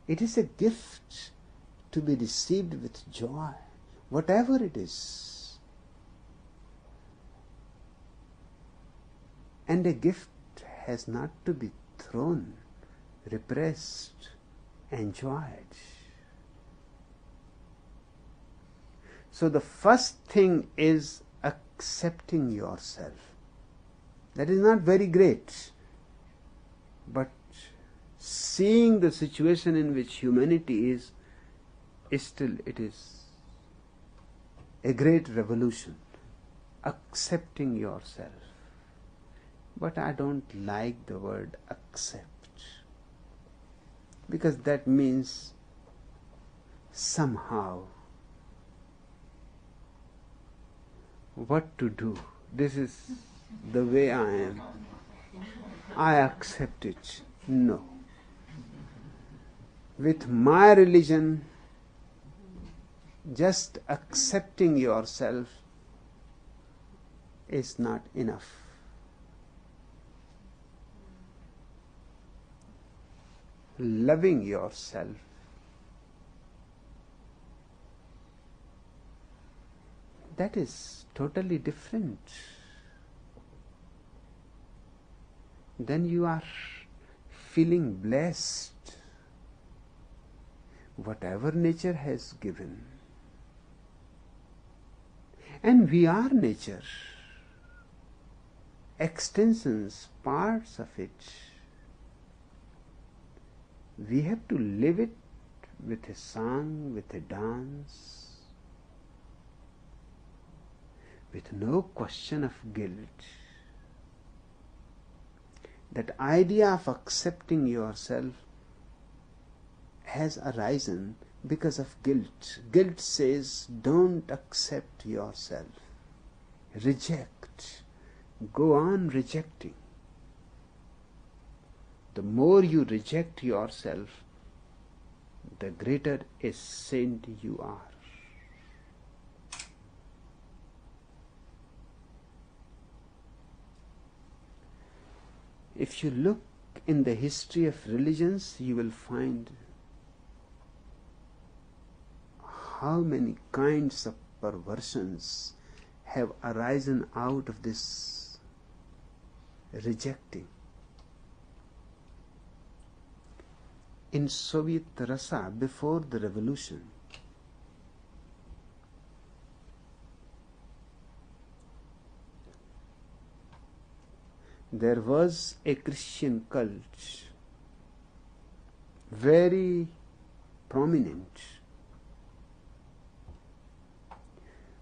It is a gift to be received with joy, whatever it is. And a gift has not to be thrown, repressed, enjoyed. So the first thing is accepting yourself. That is not very great, but seeing the situation in which humanity is, still it is a great revolution. Accepting yourself. But I don't like the word accept, because that means somehow what to do. This is the way I am. I accept it. No. With my religion, just accepting yourself is not enough. Loving yourself, that is totally different. Then you are feeling blessed. Whatever nature has given. And we are nature. Extensions, parts of it. We have to live it with a song, with a dance, with no question of guilt. That idea of accepting yourself has arisen because of guilt. Guilt says, don't accept yourself. Reject. Go on rejecting. The more you reject yourself, the greater a saint you are. If you look in the history of religions, you will find how many kinds of perversions have arisen out of this rejecting. In Soviet Russia, before the revolution, there was a Christian cult, very prominent,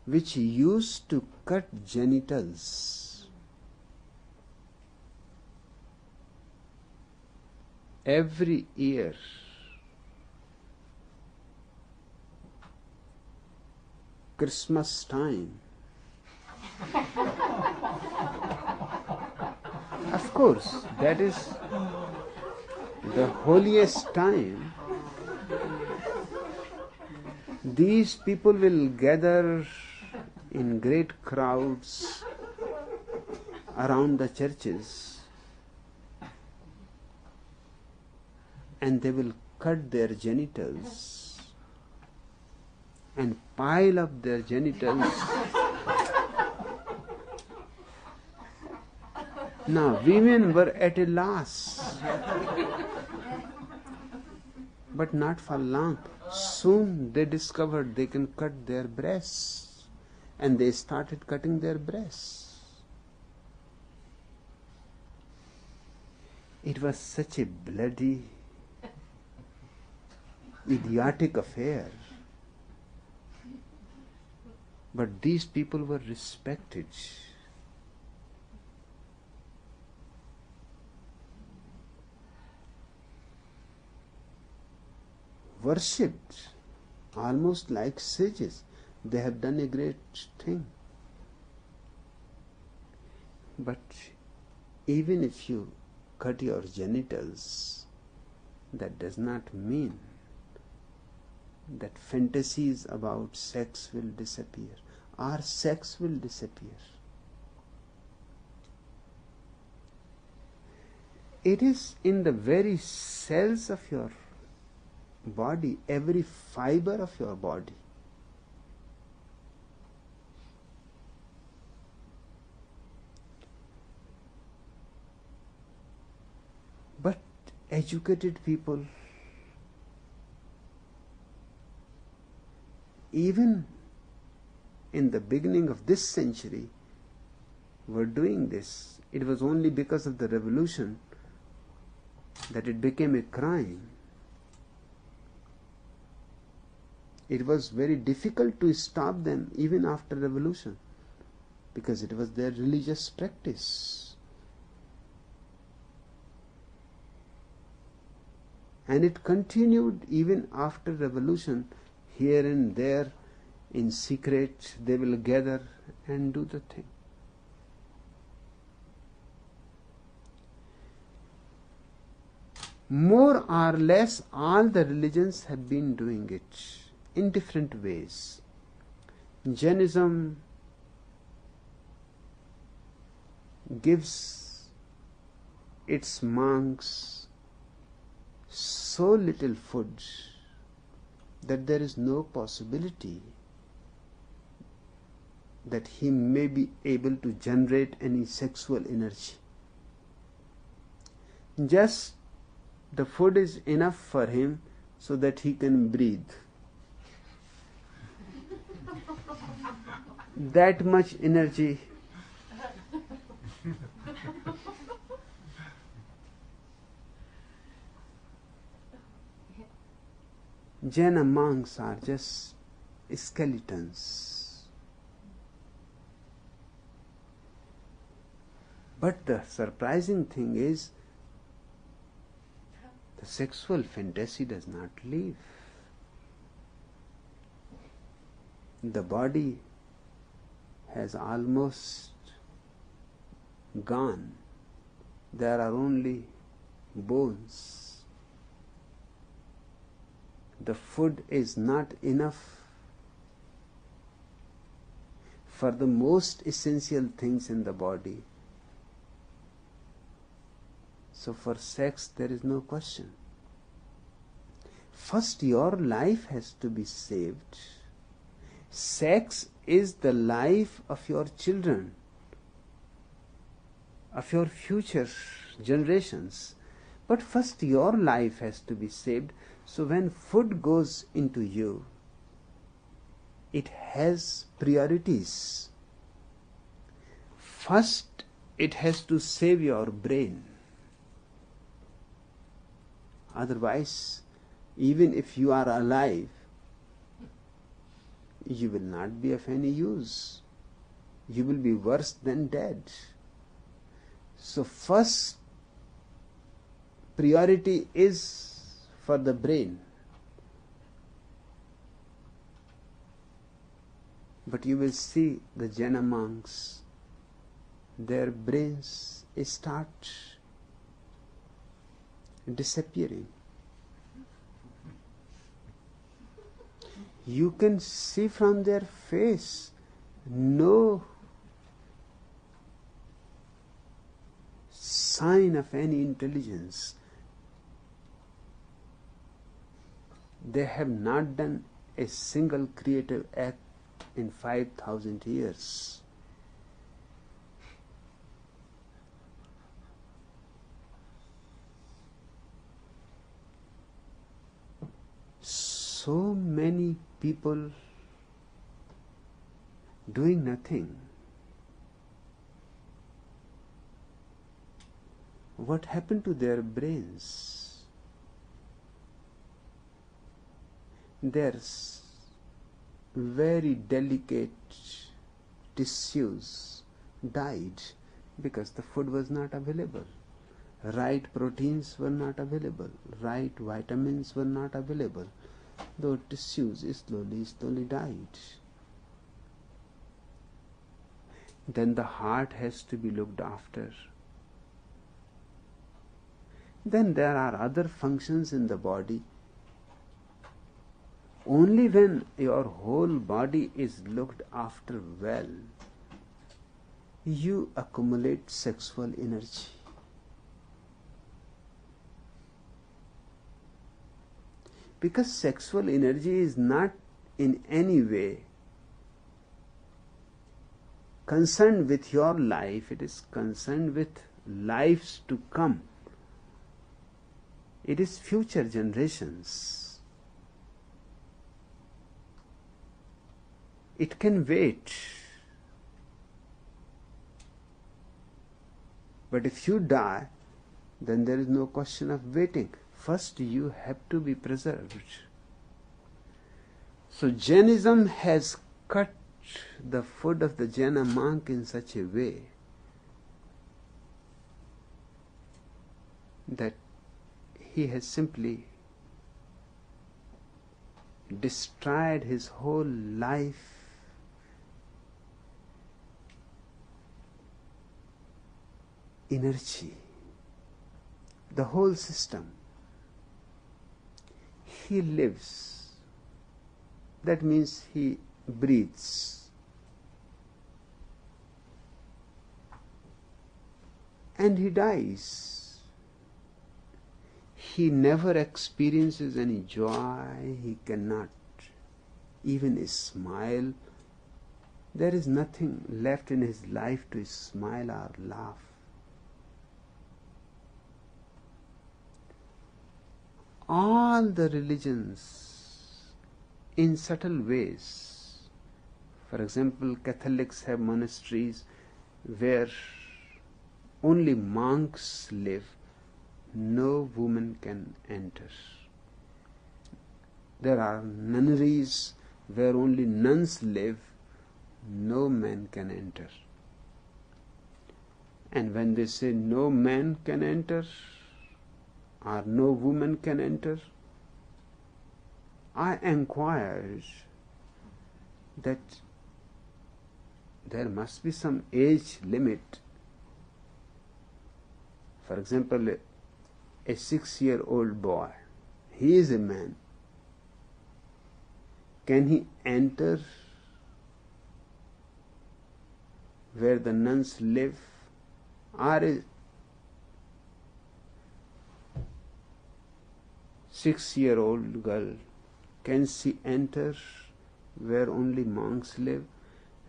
which used to cut genitals every year. Christmas time. Of course, that is the holiest time. These people will gather in great crowds around the churches, and they will cut their genitals and pile up their genitals. Now, women were at a loss, but not for long. Soon they discovered they can cut their breasts, and they started cutting their breasts. It was such a bloody, idiotic affair. But these people were respected. Worshipped, almost like sages. They have done a great thing. But even if you cut your genitals, that does not mean that fantasies about sex will disappear, or sex will disappear. It is in the very cells of your body, every fiber of your body. But educated people, even in the beginning of this century, were doing this. It was only because of the revolution that it became a crime. It was very difficult to stop them even after revolution, because it was their religious practice. And it continued even after revolution. Here and there, in secret, they will gather and do the thing. More or less, all the religions have been doing it in different ways. Jainism gives its monks so little food that there is no possibility that he may be able to generate any sexual energy. Just the food is enough for him so that he can breathe. That much energy Jaina monks are just skeletons. But the surprising thing is, the sexual fantasy does not leave. The body has almost gone. There are only bones. The food is not enough for the most essential things in the body. So for sex there is no question. First your life has to be saved. Sex is the life of your children, of your future generations. But first your life has to be saved. So when food goes into you, it has priorities. First, it has to save your brain. Otherwise, even if you are alive, you will not be of any use. You will be worse than dead. So first priority is for the brain. But you will see the Jaina monks, their brains start disappearing. You can see from their face no sign of any intelligence. They have not done a single creative act in 5,000 years. So many people doing nothing. What happened to their brains? Their very delicate tissues died because the food was not available. Right proteins were not available. Right vitamins were not available. Those tissues slowly died. Then the heart has to be looked after. Then there are other functions in the body. Only when your whole body is looked after well, you accumulate sexual energy. Because sexual energy is not in any way concerned with your life, it is concerned with lives to come. It is future generations. It can wait. But if you die, then there is no question of waiting. First you have to be preserved. So Jainism has cut the food of the Jaina monk in such a way that he has simply destroyed his whole life energy, the whole system. He lives. That means he breathes. And he dies. He never experiences any joy. He cannot even smile. There is nothing left in his life to smile or laugh. All the religions, in subtle ways, for example, Catholics have monasteries where only monks live, no woman can enter. There are nunneries where only nuns live, no man can enter. And when they say no man can enter, or no woman can enter, I inquired that there must be some age limit. For example, a 6-year-old boy, he is a man. Can he enter where the nuns live? Or a 6-year-old girl, can she enter where only monks live?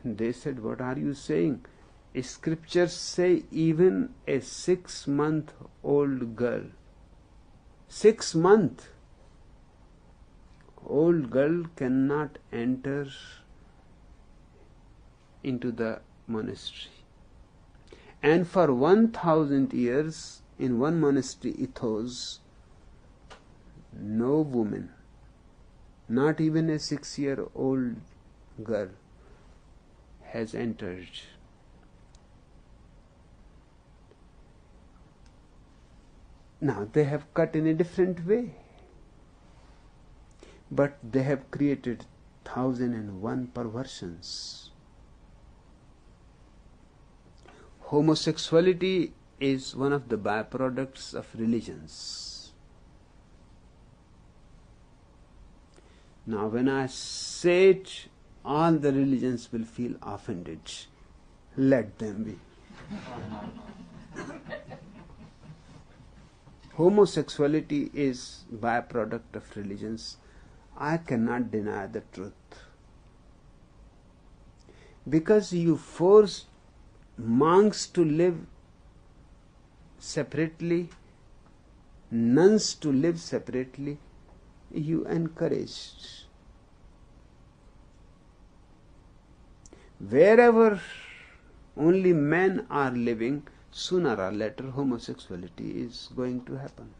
And they said, what are you saying? Scriptures say even a 6-month-old girl, 6-month-old girl cannot enter into the monastery. And for 1,000 years in one monastery ethos, no woman, not even a 6-year-old girl, has entered. Now they have cut in a different way, but they have created 1,001 perversions. Homosexuality is one of the byproducts of religions. Now when I say it, all the religions will feel offended. Let them be. Homosexuality is byproduct of religions. I cannot deny the truth. Because you force monks to live separately, nuns to live separately, you encouraged. Wherever only men are living, sooner or later homosexuality is going to happen.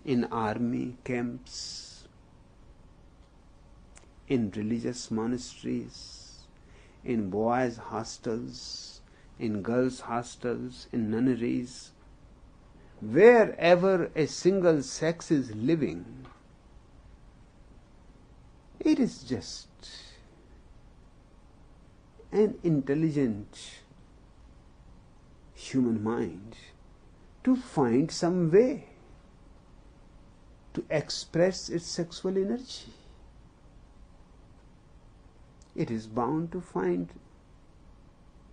In army camps, in religious monasteries, in boys' hostels, in girls' hostels, in nunneries, wherever a single sex is living, it is just an intelligent human mind to find some way to express its sexual energy. It is bound to find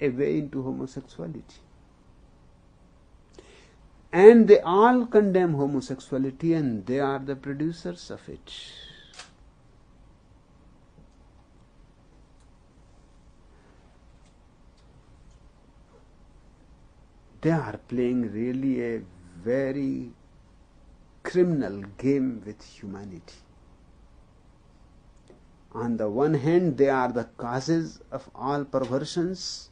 a way into homosexuality. And they all condemn homosexuality, and they are the producers of it. They are playing really a very criminal game with humanity. On the one hand, they are the causes of all perversions.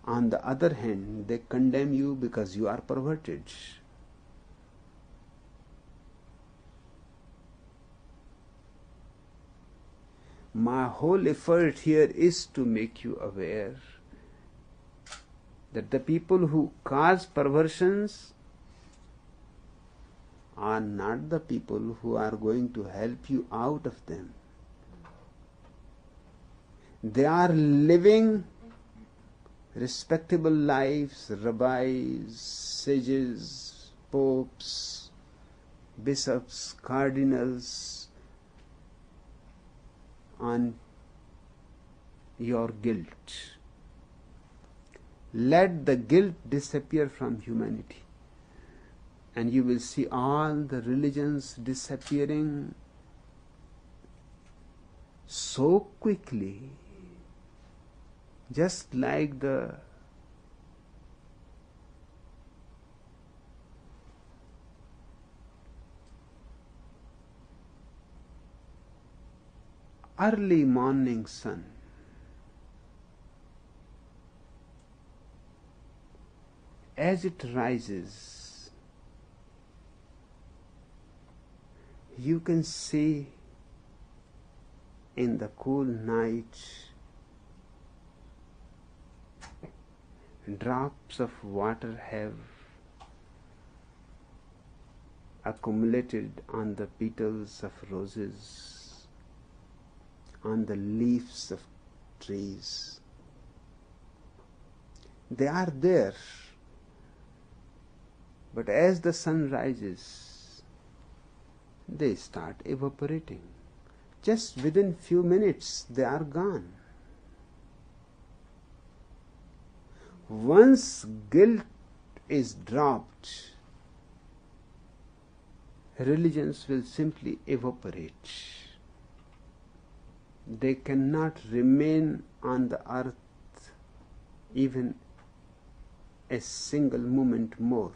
On the other hand, they condemn you because you are perverted. My whole effort here is to make you aware that the people who cause perversions are not the people who are going to help you out of them. They are living respectable lives, rabbis, sages, popes, bishops, cardinals, on your guilt. Let the guilt disappear from humanity, and you will see all the religions disappearing so quickly, just like the early morning sun. As it rises, you can see in the cool night drops of water have accumulated on the petals of roses, on the leaves of trees. They are there, but as the sun rises, they start evaporating. Just within few minutes, they are gone. Once guilt is dropped, religions will simply evaporate. They cannot remain on the earth even a single moment more.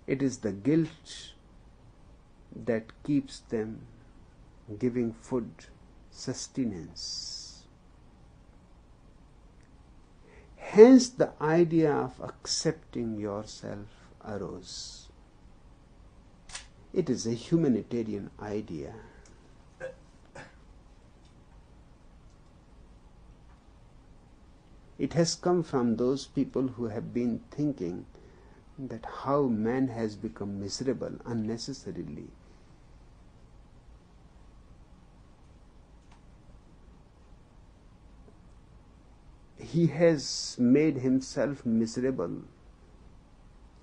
It is the guilt that keeps them giving food, sustenance. Hence the idea of accepting yourself arose. It is a humanitarian idea. It has come from those people who have been thinking that how man has become miserable unnecessarily. He has made himself miserable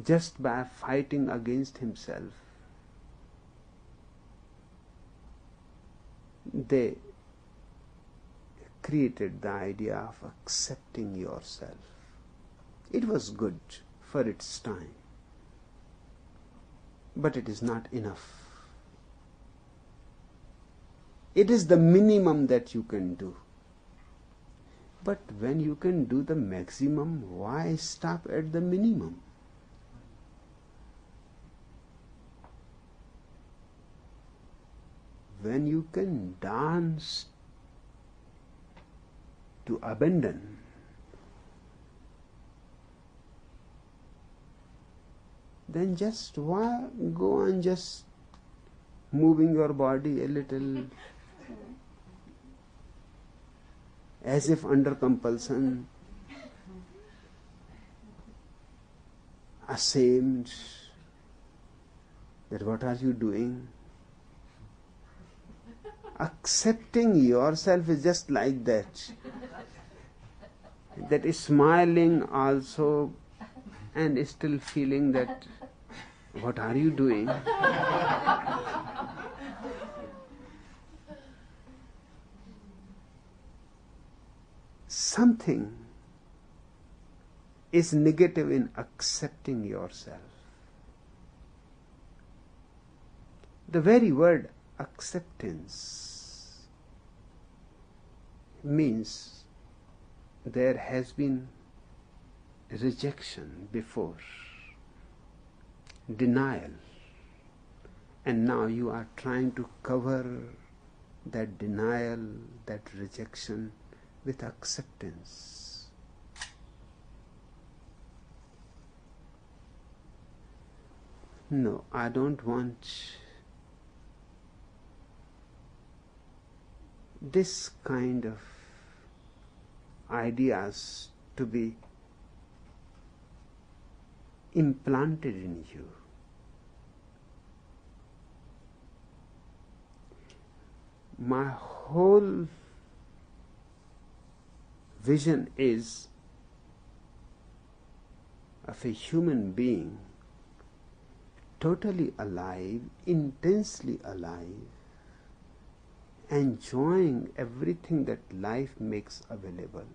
just by fighting against himself. they created the idea of accepting yourself. It was good for its time, but it is not enough. It is the minimum that you can do. But when you can do the maximum, why stop at the minimum? When you can dance to abandon, then just why go on just moving your body a little as if under compulsion, ashamed that what are you doing? Accepting yourself is just like that. That is smiling also and still feeling that what are you doing? Something is negative in accepting yourself. The very word acceptance means there has been rejection before, denial, and now you are trying to cover that denial, that rejection with acceptance. No, I don't want this kind of ideas to be implanted in you. My whole vision is of a human being totally alive, intensely alive, enjoying everything that life makes available,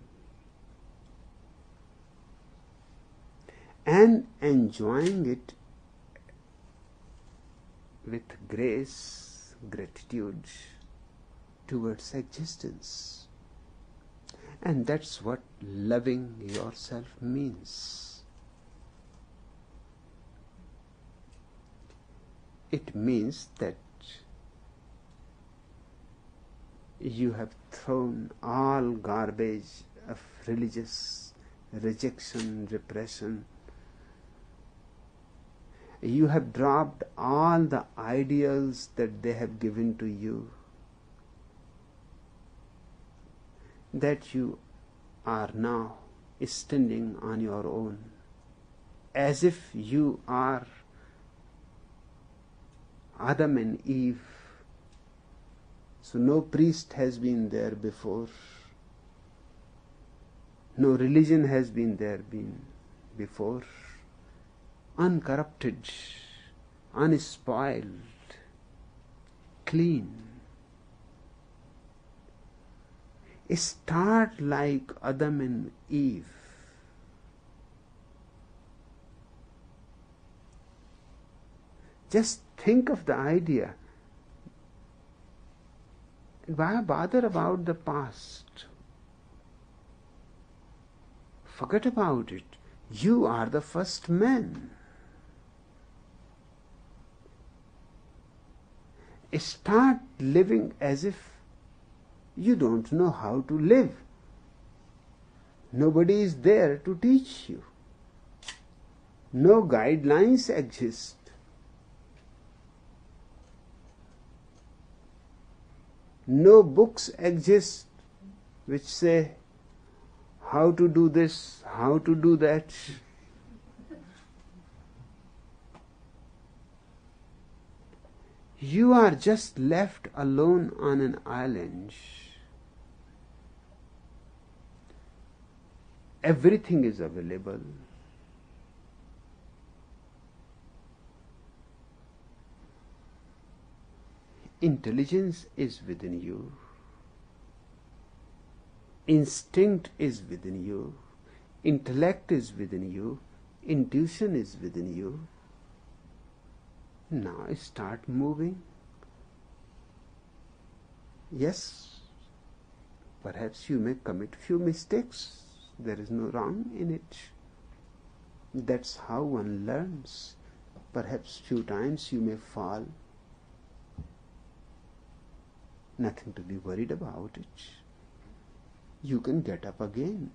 and enjoying it with grace, gratitude towards existence. And that's what loving yourself means. It means that you have thrown all garbage of religious rejection, repression. You have dropped all the ideals that they have given to you, that you are now standing on your own, as if you are Adam and Eve. So no priest has been there before, no religion has been there before, uncorrupted, unspoiled, clean. Start like Adam and Eve. Just think of the idea. Why bother about the past? Forget about it. You are the first man. Start living as if you don't know how to live. Nobody is there to teach you. No guidelines exist. No books exist which say how to do this, how to do that. You are just left alone on an island. Everything is available. intelligence is within you, instinct is within you, intellect is within you, intuition is within you. Now start moving. Yes, perhaps you may commit few mistakes. There is no wrong in it. That's how one learns. Perhaps few times you may fall. Nothing to be worried about it. You can get up again.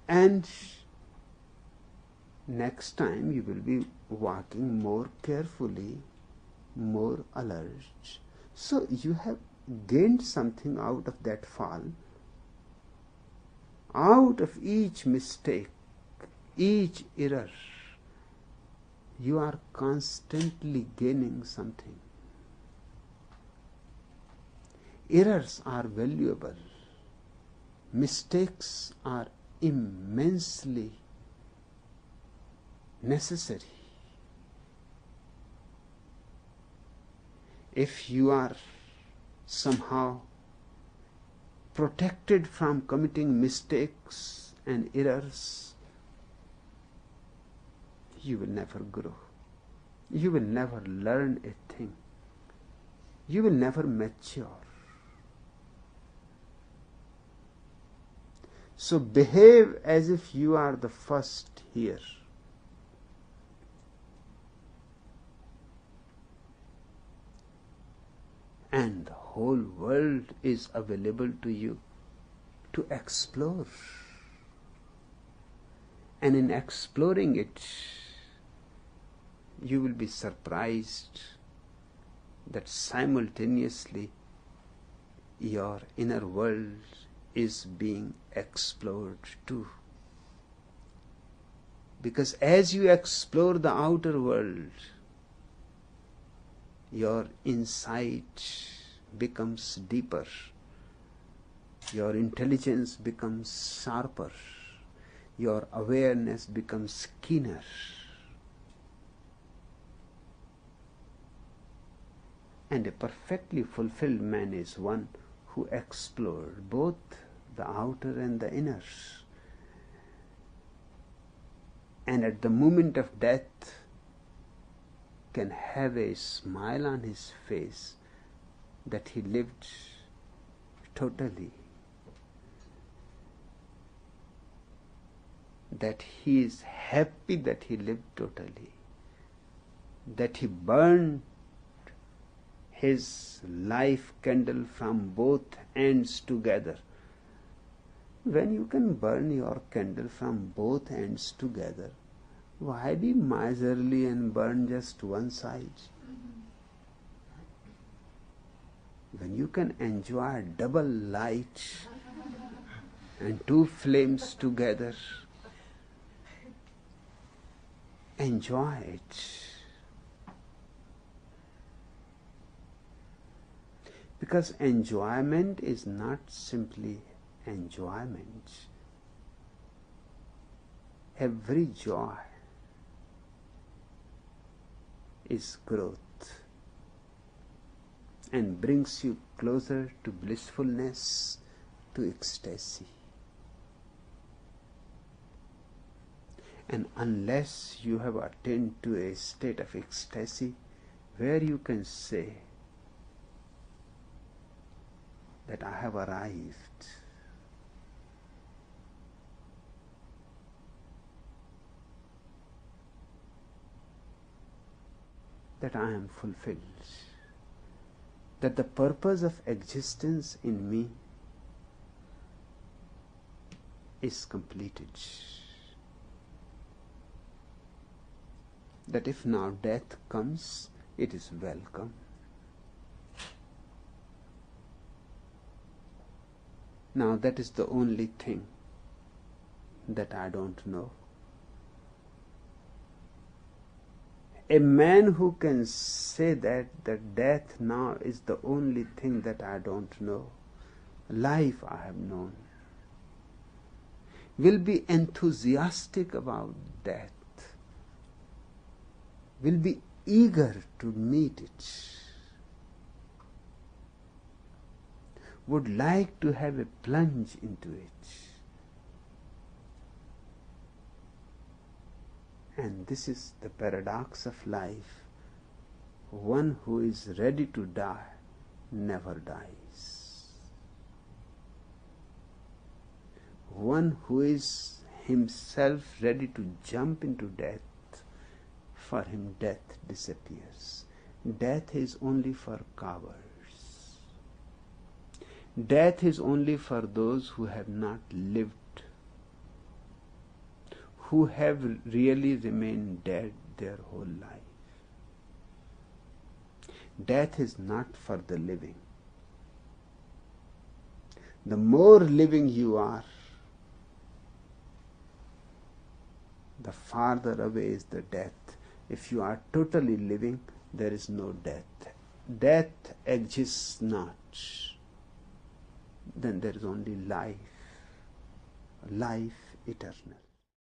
And next time you will be walking more carefully, more alert. So you have gained something out of that fall. Out of each mistake, each error, you are constantly gaining something. Errors are valuable. Mistakes are immensely necessary. If you are somehow protected from committing mistakes and errors, you will never grow. You will never learn a thing. You will never mature. So behave as if you are the first here. And the whole world is available to you to explore. And in exploring it, you will be surprised that simultaneously your inner world is being explored too. Because as you explore the outer world, your insight becomes deeper, your intelligence becomes sharper, your awareness becomes keener. And a perfectly fulfilled man is one who explored both the outer and the inner. And at the moment of death can have a smile on his face that he lived totally, that he is happy that he lived totally, that he burned his life candle from both ends together. When you can burn your candle from both ends together, why be miserly and burn just one side? When you can enjoy double light and two flames together, enjoy it. Because enjoyment is not simply enjoyment. Every joy is growth and brings you closer to blissfulness, to ecstasy. And unless you have attained to a state of ecstasy where you can say that I have arrived, that I am fulfilled, that the purpose of existence in me is completed, that if now death comes, it is welcome. Now that is the only thing that I don't know. A man who can say that death now is the only thing that I don't know, life I have known, will be enthusiastic about death, will be eager to meet it, would like to have a plunge into it. And this is the paradox of life. One who is ready to die never dies. One who is himself ready to jump into death, for him death disappears. Death is only for cowards. Death is only for those who have not lived, who have really remained dead their whole life. Death is not for the living. The more living you are, the farther away is the death. If you are totally living, there is no death. Death exists not. Then there is only life, life eternal.